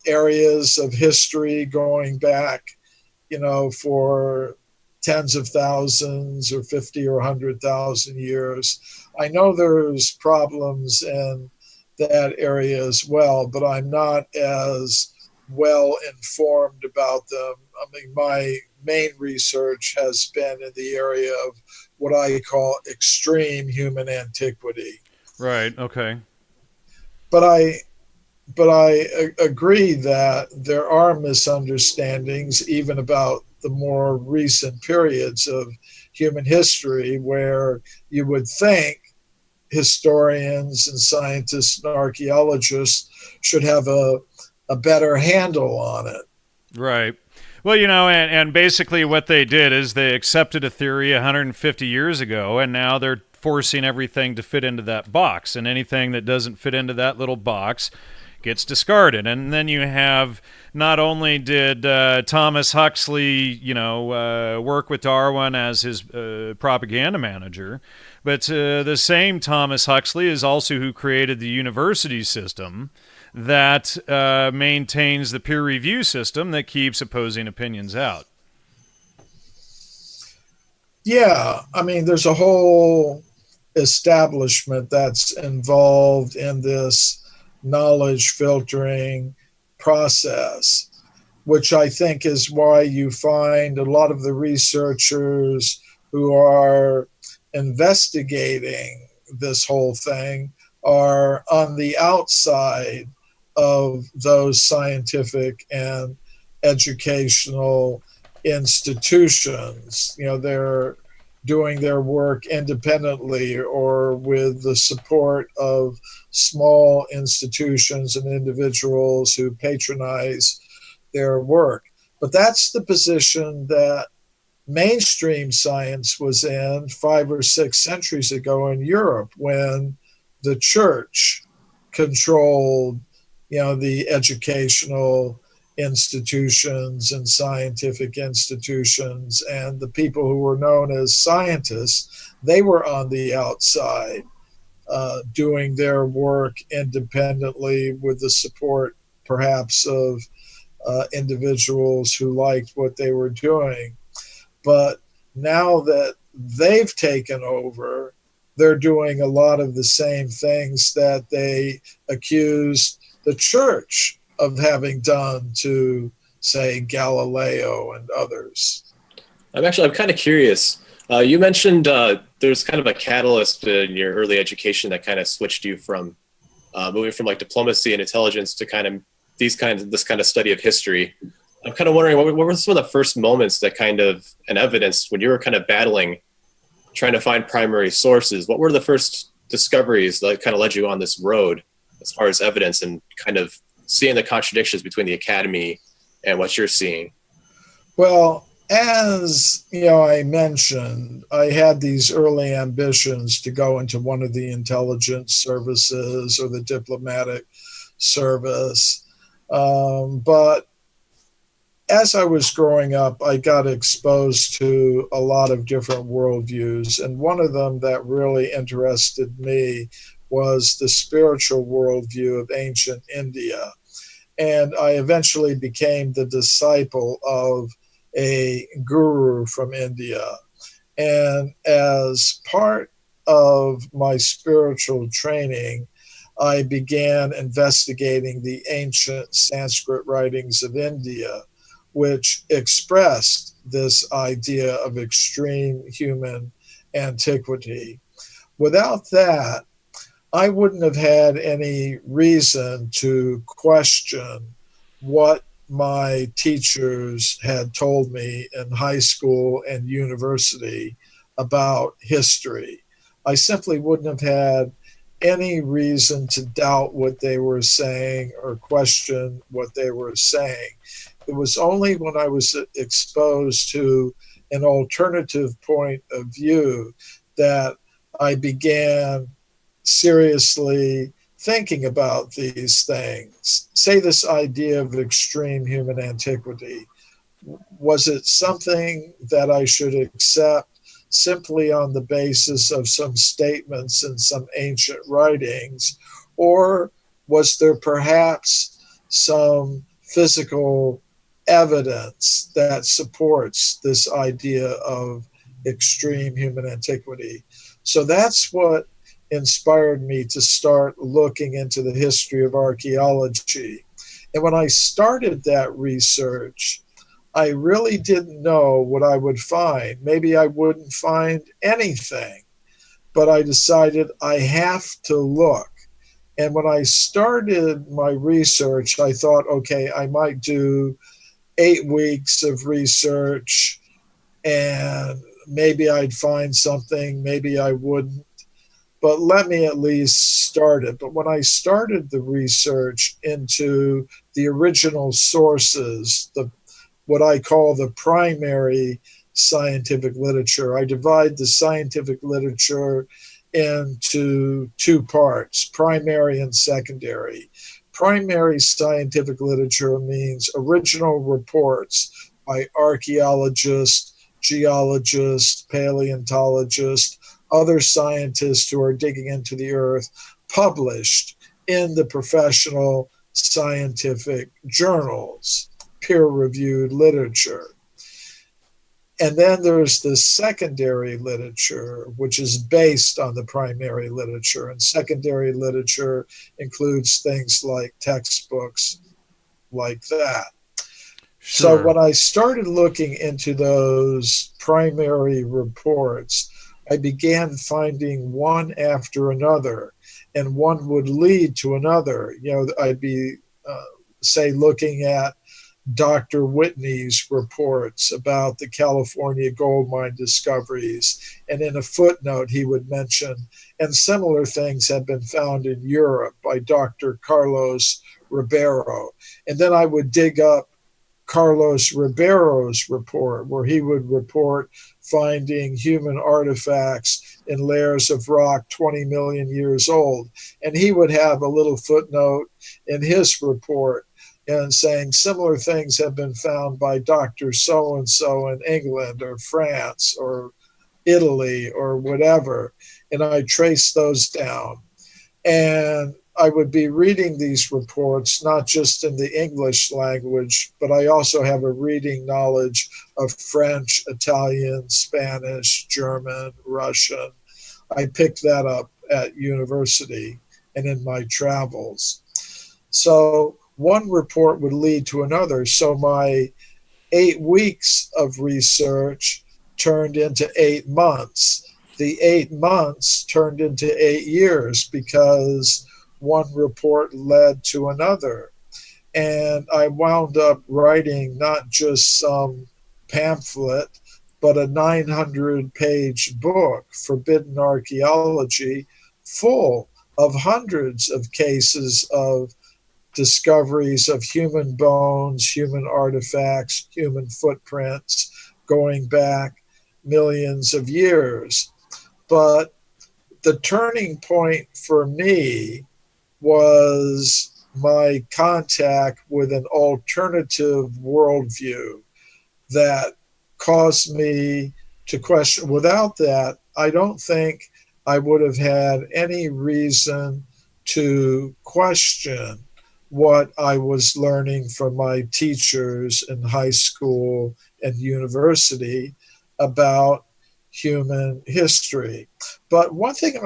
areas of history going back, for tens of thousands or 50 or 100,000 years. I know there's problems in that area as well, but I'm not as well informed about them. I mean, my main research has been in the area of what I call extreme human antiquity. Right. Okay. But I agree that there are misunderstandings even about the more recent periods of human history, where you would think historians and scientists and archaeologists should have a better handle on it. Right. Well, and basically what they did is they accepted a theory 150 years ago, and now they're forcing everything to fit into that box, and anything that doesn't fit into that little box gets discarded. And then you have, not only did Thomas Huxley, work with Darwin as his propaganda manager, but the same Thomas Huxley is also who created the university system that maintains the peer review system that keeps opposing opinions out. Yeah, I mean, there's a whole establishment that's involved in this knowledge filtering process, which I think is why you find a lot of the researchers who are investigating this whole thing are on the outside of those scientific and educational institutions. They're doing their work independently or with the support of small institutions and individuals who patronize their work. But that's the position that mainstream science was in 5 or 6 centuries ago in Europe, when the church controlled, the educational institutions and scientific institutions, and the people who were known as scientists, they were on the outside doing their work independently with the support perhaps of individuals who liked what they were doing. But now that they've taken over, they're doing a lot of the same things that they accused the church of having done to, say, Galileo and others. I'm kind of curious. You mentioned there's kind of a catalyst in your early education that kind of switched you from moving from like diplomacy and intelligence to this kind of study of history. I'm kind of wondering, what were some of the first moments that and evidence when you were kind of battling, trying to find primary sources? What were the first discoveries that kind of led you on this road as far as evidence and kind of seeing the contradictions between the academy and what you're seeing? Well, as I mentioned, I had these early ambitions to go into one of the intelligence services or the diplomatic service. But as I was growing up, I got exposed to a lot of different worldviews. And one of them that really interested me was the spiritual worldview of ancient India. And I eventually became the disciple of a guru from India. And as part of my spiritual training, I began investigating the ancient Sanskrit writings of India, which expressed this idea of extreme human antiquity. Without that, I wouldn't have had any reason to question what my teachers had told me in high school and university about history. I simply wouldn't have had any reason to doubt what they were saying or question what they were saying. It was only when I was exposed to an alternative point of view that I began seriously thinking about these things. Say this idea of extreme human antiquity. Was it something that I should accept simply on the basis of some statements in some ancient writings, or was there perhaps some physical evidence that supports this idea of extreme human antiquity? So that's what inspired me to start looking into the history of archaeology. And when I started that research, I really didn't know what I would find. Maybe I wouldn't find anything, but I decided I have to look. And when I started my research, I thought, okay, I might do 8 weeks of research and maybe I'd find something, maybe I wouldn't. But let me at least start it. But when I started the research into the original sources, what I call the primary scientific literature, I divide the scientific literature into 2 parts, primary and secondary. Primary scientific literature means original reports by archaeologists, geologists, paleontologists, other scientists who are digging into the earth, published in the professional scientific journals, peer-reviewed literature. And then there's the secondary literature, which is based on the primary literature. And secondary literature includes things like textbooks like that. Sure. So when I started looking into those primary reports, I began finding one after another, and one would lead to another. I'd be, say, looking at Dr. Whitney's reports about the California gold mine discoveries, and in a footnote he would mention, and similar things have been found in Europe by Dr. Carlos Ribeiro. And then I would dig up Carlos Ribeiro's report, where he would report finding human artifacts in layers of rock 20 million years old. And he would have a little footnote in his report and saying similar things have been found by Dr. So-and-so in England or France or Italy or whatever. And I traced those down. And I would be reading these reports, not just in the English language, but I also have a reading knowledge of French, Italian, Spanish, German, Russian. I picked that up at university and in my travels. So one report would lead to another. So my 8 weeks of research turned into 8 months. The 8 months turned into 8 years because one report led to another. And I wound up writing not just some pamphlet, but a 900-page book, Forbidden Archaeology, full of hundreds of cases of discoveries of human bones, human artifacts, human footprints going back millions of years. But the turning point for me was my contact with an alternative worldview that caused me to question. Without that, I don't think I would have had any reason to question what I was learning from my teachers in high school and university about human history. But one thing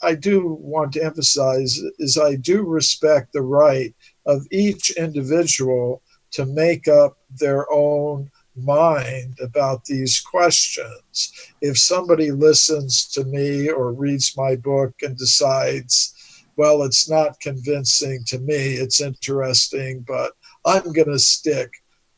I do want to emphasize is I do respect the right of each individual to make up their own mind about these questions. If somebody listens to me or reads my book and decides, well, it's not convincing to me, it's interesting, but I'm going to stick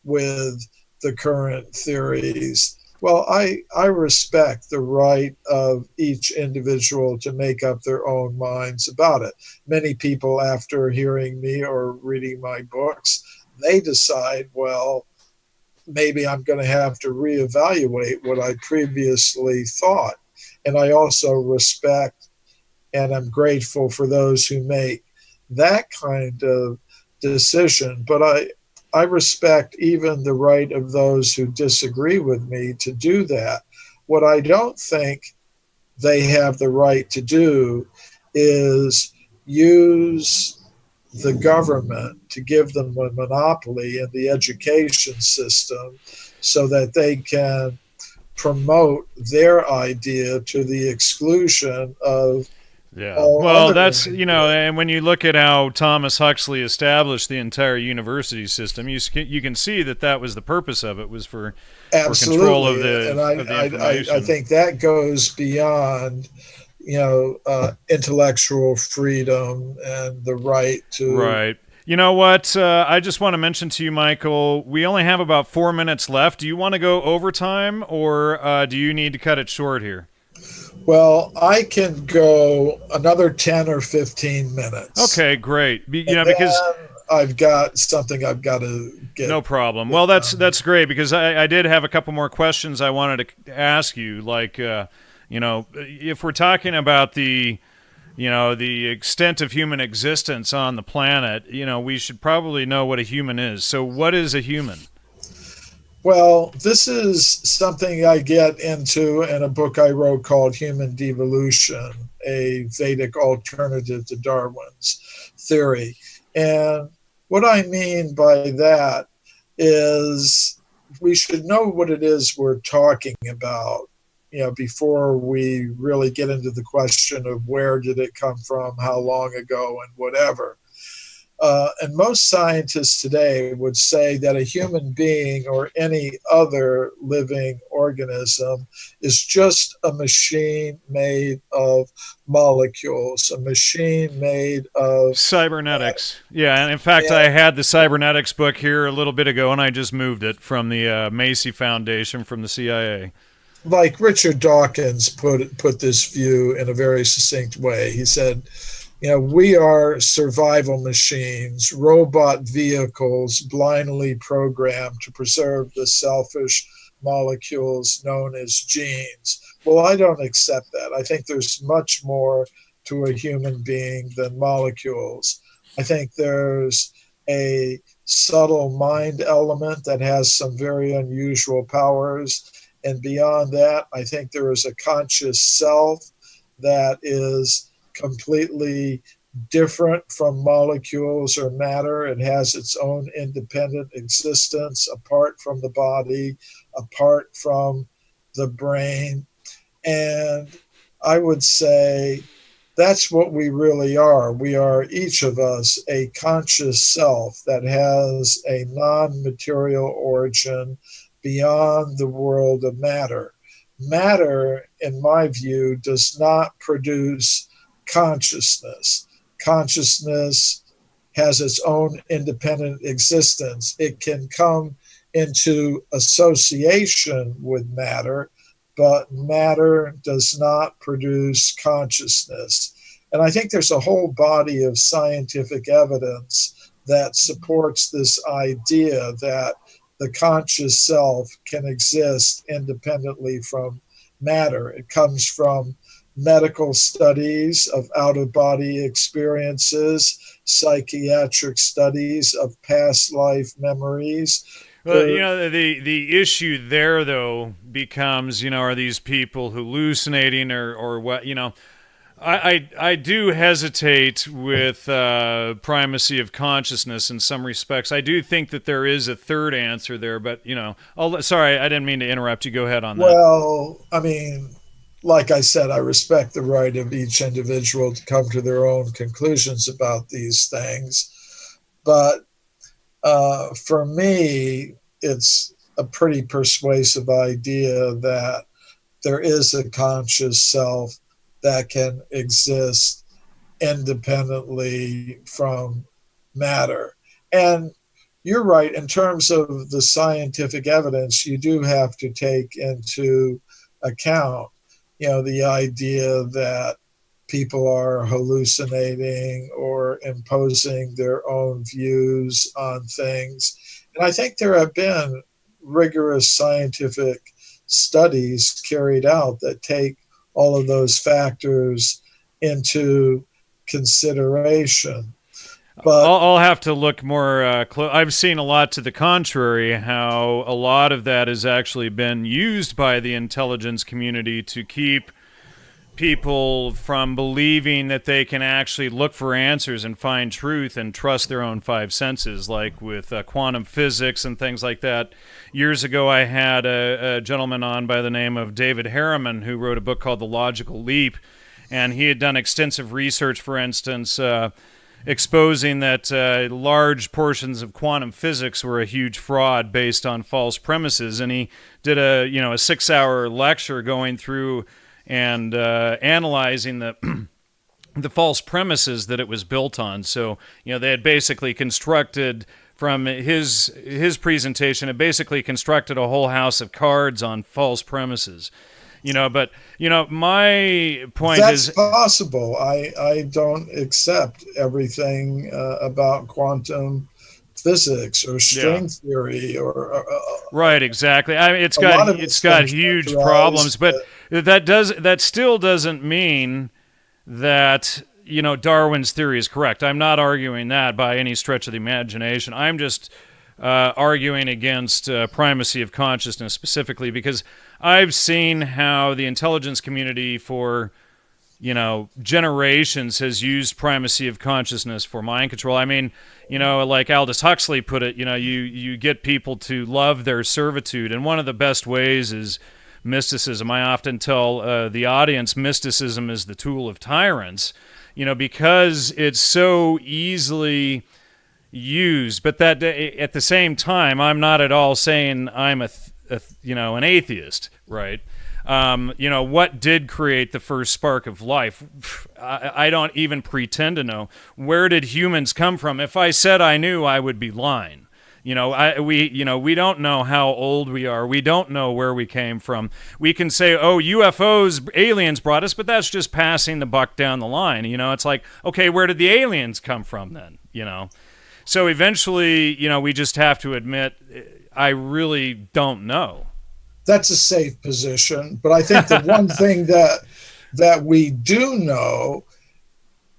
with the current theories, well, I respect the right of each individual to make up their own minds about it. Many people, after hearing me or reading my books, they decide, well, maybe I'm going to have to reevaluate what I previously thought. And I also respect and I'm grateful for those who make that kind of decision. But I respect even the right of those who disagree with me to do that. What I don't think they have the right to do is use the government to give them a monopoly in the education system so that they can promote their idea to the exclusion of well, that's, and when you look at how Thomas Huxley established the entire university system, you can see that was the purpose of it, was for control of the, information. I think that goes beyond, intellectual freedom and the right to... Right. You know what? I just want to mention to you, Michael, we only have about 4 minutes left. Do you want to go overtime, or do you need to cut it short here? Well, I can go another 10 or 15 minutes. Okay, great. Because I've got something I've got to get. No problem. Well, that's great, because I did have a couple more questions I wanted to ask you. Like, if we're talking about the extent of human existence on the planet, we should probably know what a human is. So what is a human? Well, this is something I get into in a book I wrote called Human Devolution, a Vedic alternative to Darwin's theory. And what I mean by that is we should know what it is we're talking about, before we really get into the question of where did it come from, how long ago, and whatever. And most scientists today would say that a human being or any other living organism is just a machine made of molecules, a machine made of... cybernetics. Yeah, and in fact, I had the cybernetics book here a little bit ago, and I just moved it from the Macy Foundation from the CIA. Like Richard Dawkins put this view in a very succinct way. He said, we are survival machines, robot vehicles blindly programmed to preserve the selfish molecules known as genes. Well, I don't accept that. I think there's much more to a human being than molecules. I think there's a subtle mind element that has some very unusual powers. And beyond that, I think there is a conscious self that is completely different from molecules or matter. It has its own independent existence apart from the body, apart from the brain. And I would say that's what we really are. We are, each of us, a conscious self that has a non-material origin beyond the world of matter. Matter, in my view, does not produce consciousness. Consciousness has its own independent existence. It can come into association with matter, but matter does not produce consciousness. And I think there's a whole body of scientific evidence that supports this idea that the conscious self can exist independently from matter. It comes from medical studies of out-of-body experiences, psychiatric studies of past life memories. Well, the issue there though becomes, are these people hallucinating or what? I do hesitate with primacy of consciousness in some respects. I do think that there is a third answer there, but sorry, I didn't mean to interrupt you. Go ahead on that. Well, I mean, like I said, I respect the right of each individual to come to their own conclusions about these things. But for me, it's a pretty persuasive idea that there is a conscious self that can exist independently from matter. And you're right, in terms of the scientific evidence, you do have to take into account, the idea that people are hallucinating or imposing their own views on things. And I think there have been rigorous scientific studies carried out that take all of those factors into consideration. But I'll have to look more close. I've seen a lot to the contrary, how a lot of that has actually been used by the intelligence community to keep people from believing that they can actually look for answers and find truth and trust their own five senses, like with quantum physics and things like that. Years ago, I had a gentleman on by the name of David Harriman who wrote a book called The Logical Leap, and he had done extensive research, for instance, exposing that large portions of quantum physics were a huge fraud based on false premises. And he did a 6-hour lecture going through and analyzing the false premises that it was built on. So, they had basically constructed, from his presentation, it basically constructed a whole house of cards on false premises. But my point is that's possible. I don't accept everything about quantum physics or string theory or right, exactly. I mean, it's got huge problems, but that still doesn't mean that Darwin's theory is correct. I'm not arguing that by any stretch of the imagination. I'm just arguing against primacy of consciousness specifically because I've seen how the intelligence community for generations has used primacy of consciousness for mind control. I mean, like Aldous Huxley put it, you get people to love their servitude, and one of the best ways is mysticism. I often tell the audience mysticism is the tool of tyrants, because it's so easily used. But that at the same time, I'm not at all saying I'm an atheist, right? What did create the first spark of life? I don't even pretend to know. Where did humans come from? If I said I knew, I would be lying. We don't know how old we are. We don't know where we came from. We can say, oh, UFOs, aliens brought us, but that's just passing the buck down the line. It's like, okay, where did the aliens come from then? So eventually, we just have to admit, I really don't know. That's a safe position. But I think the one thing that we do know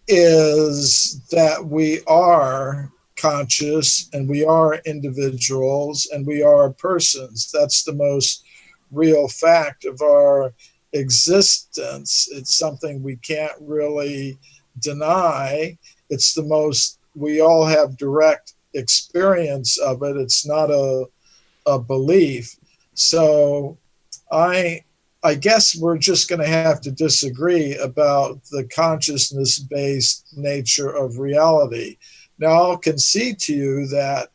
is that we are conscious and we are individuals and we are persons. That's the most real fact of our existence. It's something we can't really deny. It's the most, we all have direct experience of it. It's not a belief. So I guess we're just going to have to disagree about the consciousness-based nature of reality. Now, I'll concede to you that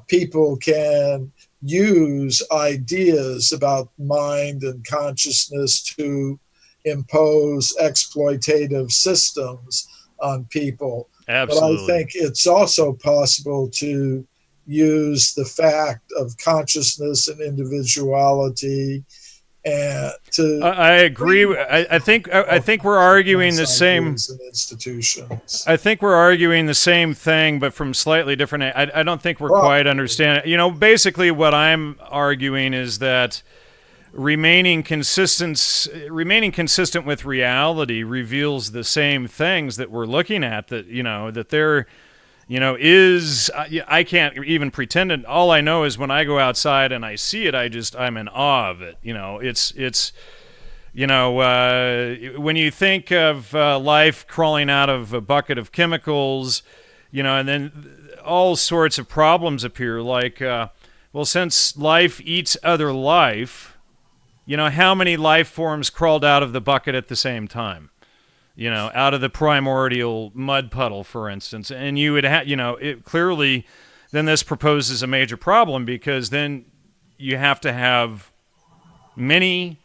people can use ideas about mind and consciousness to impose exploitative systems on people. Absolutely. But I think it's also possible to use the fact of consciousness and individuality and I agree. I think we're arguing the same. Institutions. I think we're arguing the same thing, but from slightly different. I don't think we're quite understanding. You know, basically, what I'm arguing is that remaining consistent with reality reveals the same things that we're looking at. That that there, is I can't even pretend it. All I know is when I go outside and I see it, I'm in awe of it. It's when you think of life crawling out of a bucket of chemicals, and then all sorts of problems appear. Like, well, since life eats other life. How many life forms crawled out of the bucket at the same time? Out of the primordial mud puddle, for instance. And you would have, it clearly, then this proposes a major problem, because then you have to have many,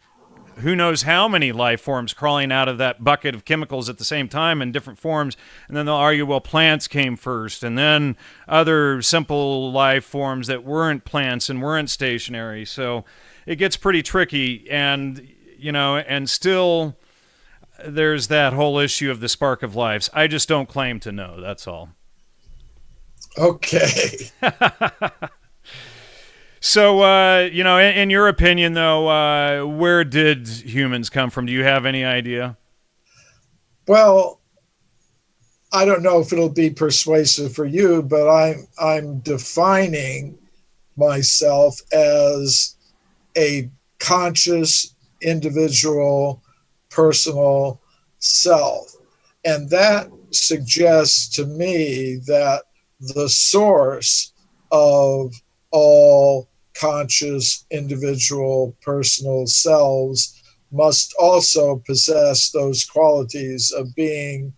who knows how many life forms crawling out of that bucket of chemicals at the same time in different forms. And then they'll argue, well, plants came first, and then other simple life forms that weren't plants and weren't stationary. So it gets pretty tricky, and and still there's that whole issue of the spark of life. I just don't claim to know. That's all. Okay. So, in your opinion, though, where did humans come from? Do you have any idea? Well, I don't know if it'll be persuasive for you, but I'm defining myself as a conscious, individual, personal self. And that suggests to me that the source of all conscious, individual, personal selves must also possess those qualities of being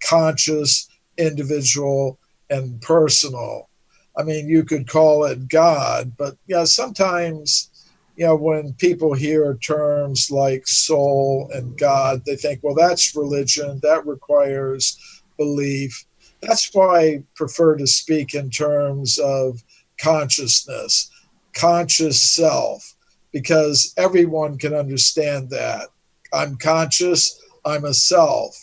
conscious, individual, and personal. I mean, you could call it God, but sometimes when people hear terms like soul and God, they think, well, that's religion, that requires belief. That's why I prefer to speak in terms of consciousness, conscious self, because everyone can understand that. I'm conscious, I'm a self,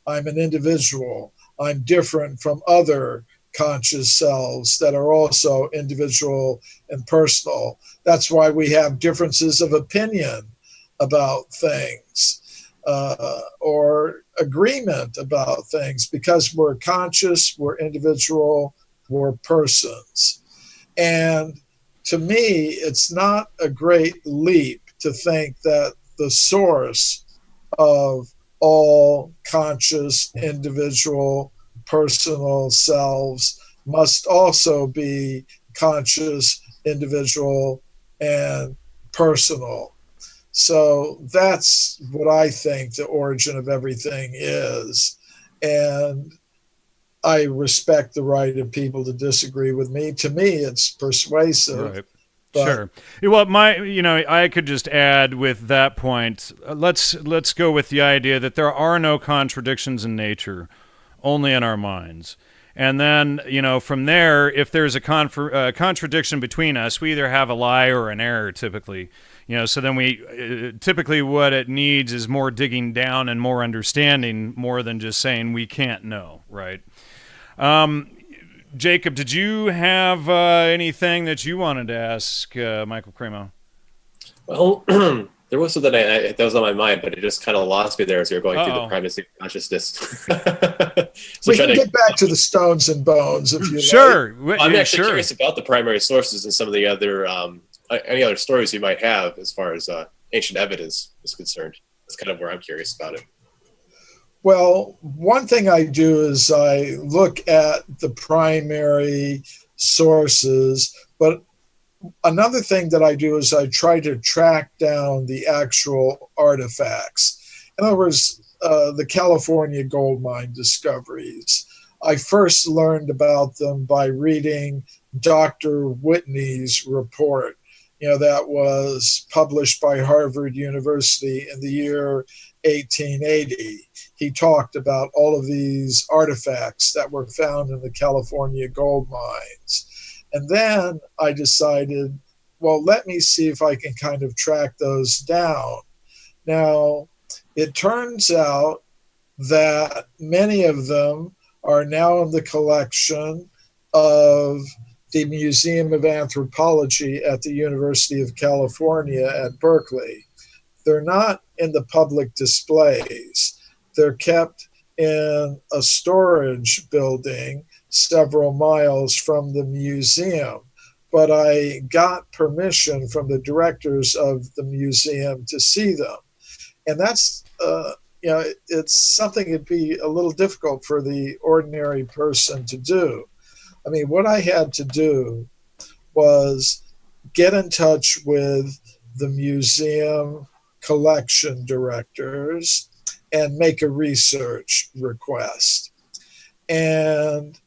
I'm an individual, I'm different from other conscious selves that are also individual and personal. That's why we have differences of opinion about things or agreement about things, because we're conscious, we're individual, we're persons. And to me, it's not a great leap to think that the source of all conscious, individual, personal selves must also be conscious, individual, and personal. So that's what I think the origin of everything is. And I respect the right of people to disagree with me. To me, it's persuasive. Right. Sure. Well, I could just add with that point. Let's go with the idea that there are no contradictions in nature, only in our minds. And then, from there, if there's a contradiction between us, we either have a lie or an error, typically. So then typically what it needs is more digging down and more understanding, more than just saying we can't know, right? Jacob, did you have anything that you wanted to ask Michael Cremo? Well, there was something that was on my mind, but it just kind of lost me there as you were going through the primacy of consciousness. So we can get back to the stones and bones if you sure. Like. I'm actually curious about the primary sources and some of the other any other stories you might have as far as ancient evidence is concerned. That's kind of where I'm curious about it. Well, one thing I do is I look at the primary sources, but another thing that I do is I try to track down the actual artifacts. In other words, the California gold mine discoveries. I first learned about them by reading Dr. Whitney's report, that was published by Harvard University in the year 1880. He talked about all of these artifacts that were found in the California gold mines. And then I decided well, let me see if I can kind of track those down. Now, it turns out that many of them are now in the collection of the Museum of Anthropology at the University of California at Berkeley. They're not in the public displays. They're kept in a storage building several miles from the museum. But I got permission from the directors of the museum to see them. And that's, it's something that'd be a little difficult for the ordinary person to do. I mean, what I had to do was get in touch with the museum collection directors and make a research request. And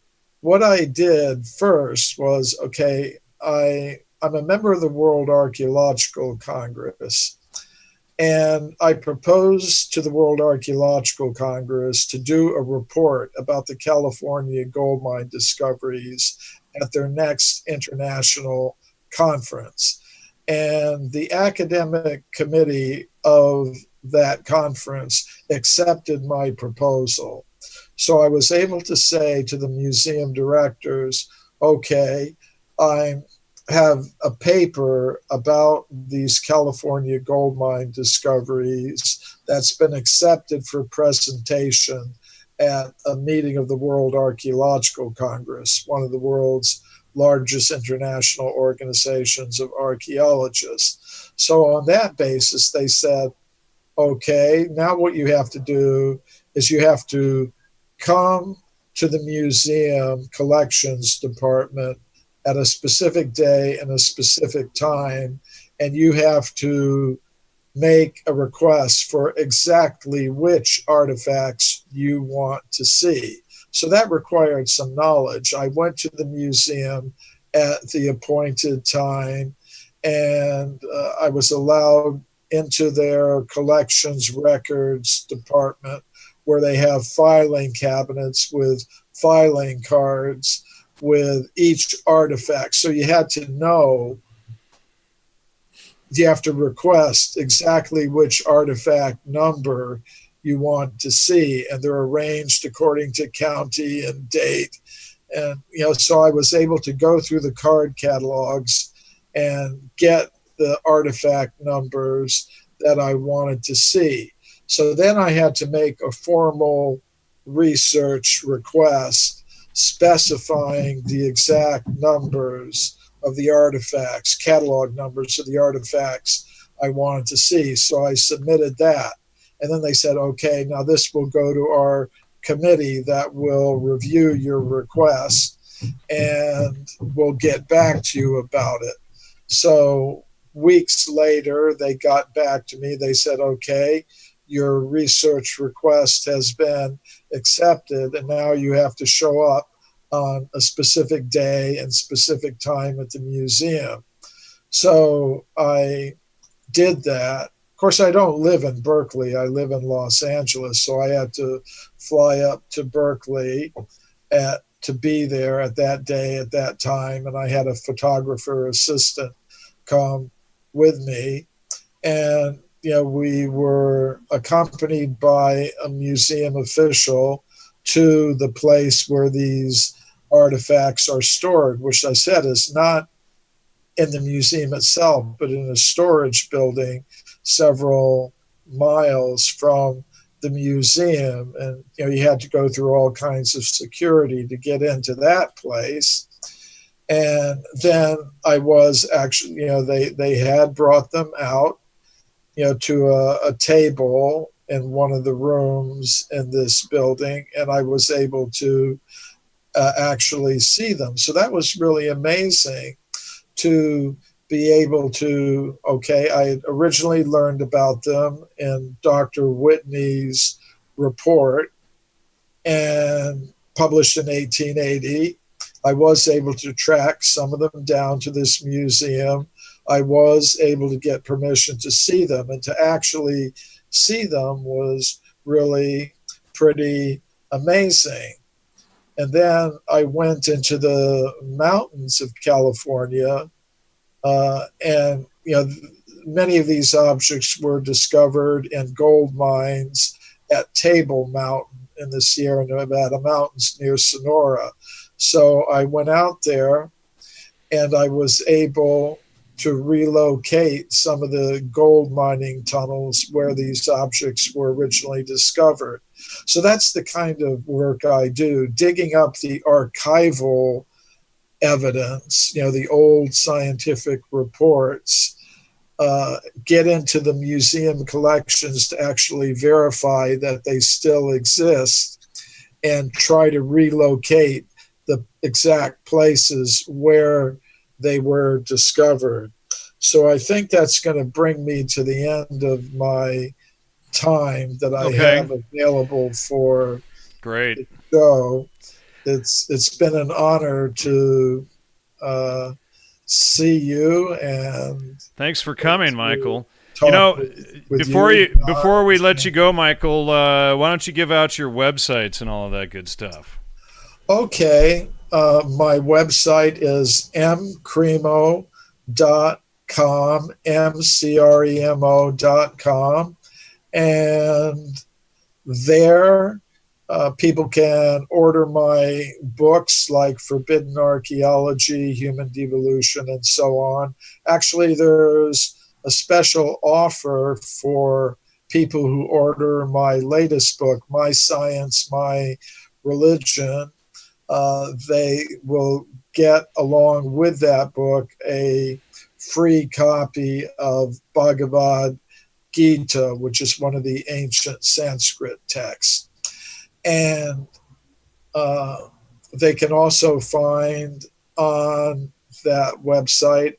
what I did first was, okay, I'm a member of the World Archaeological Congress, and I proposed to the World Archaeological Congress to do a report about the California gold mine discoveries at their next international conference. And the academic committee of that conference accepted my proposal. So I was able to say to the museum directors, okay, I have a paper about these California gold mine discoveries that's been accepted for presentation at a meeting of the World Archaeological Congress, one of the world's largest international organizations of archaeologists. So on that basis, they said, okay, now what you have to do is you have to come to the museum collections department at a specific day and a specific time, and you have to make a request for exactly which artifacts you want to see. So that required some knowledge. I went to the museum at the appointed time, and I was allowed into their collections records department, where they have filing cabinets with filing cards with each artifact. So you had to know, you have to request exactly which artifact number you want to see, and they're arranged according to county and date. And so I was able to go through the card catalogs and get the artifact numbers that I wanted to see. So then I had to make a formal research request specifying the exact numbers of the artifacts, catalog numbers of the artifacts I wanted to see. So I submitted that. And then they said, okay, now this will go to our committee that will review your request, and we'll get back to you about it. So weeks later, they got back to me. They said, okay, your research request has been accepted, and now you have to show up on a specific day and specific time at the museum. So I did that. Of course, I don't live in Berkeley. I live in Los Angeles, so I had to fly up to Berkeley to be there at that day, at that time, and I had a photographer assistant come with me. And we were accompanied by a museum official to the place where these artifacts are stored, which I said is not in the museum itself, but in a storage building several miles from the museum. And you had to go through all kinds of security to get into that place. And then I was actually, they had brought them out, to a table in one of the rooms in this building, and I was able to actually see them. So that was really amazing to be able to, okay, I had originally learned about them in Dr. Whitney's report and published in 1880. I was able to track some of them down to this museum. I was able to get permission to see them, and to actually see them was really pretty amazing. And then I went into the mountains of California And many of these objects were discovered in gold mines at Table Mountain in the Sierra Nevada mountains near Sonora. So I went out there and I was able to relocate some of the gold mining tunnels where these objects were originally discovered. So that's the kind of work I do, digging up the archival evidence, the old scientific reports, get into the museum collections to actually verify that they still exist, and try to relocate the exact places where they were discovered. So I think that's going to bring me to the end of my time that I have available for Great. the show. It's been an honor to see you, and thanks for coming, Michael. with before we let you go, Michael, why don't you give out your websites and all of that good stuff? Okay. My website is mcremo.com, mcremo.com, and there people can order my books like Forbidden Archaeology, Human Devolution, and so on. Actually, there's a special offer for people who order my latest book, My Science, My Religion. They will get, along with that book, a free copy of Bhagavad Gita, which is one of the ancient Sanskrit texts. And they can also find on that website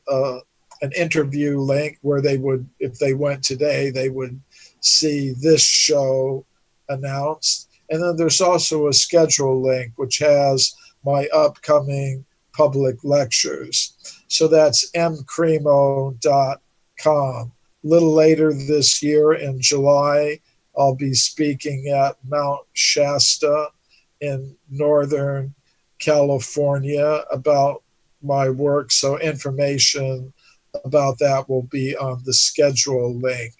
an interview link where they would, if they went today, they would see this show announced. And then there's also a schedule link, which has my upcoming public lectures. So that's mcremo.com. A little later this year in July, I'll be speaking at Mount Shasta in Northern California about my work. So information about that will be on the schedule link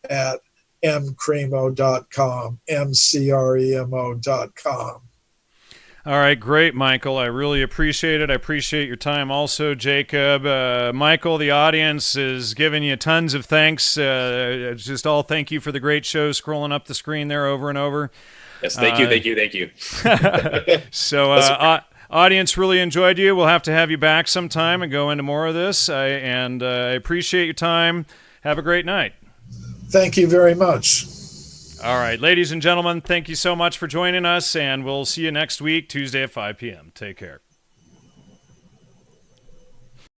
at mcremo.com, mcremo.com. All right, great, Michael. I really appreciate it. I appreciate your time also, Jacob. Michael, the audience is giving you tons of thanks. Just all thank you for the great show, scrolling up the screen there over and over. Yes, thank you. So, audience really enjoyed you. We'll have to have you back sometime and go into more of this. I appreciate your time. Have a great night. Thank you very much. All right, ladies and gentlemen, thank you so much for joining us, and we'll see you next week, Tuesday at 5 p.m. Take care.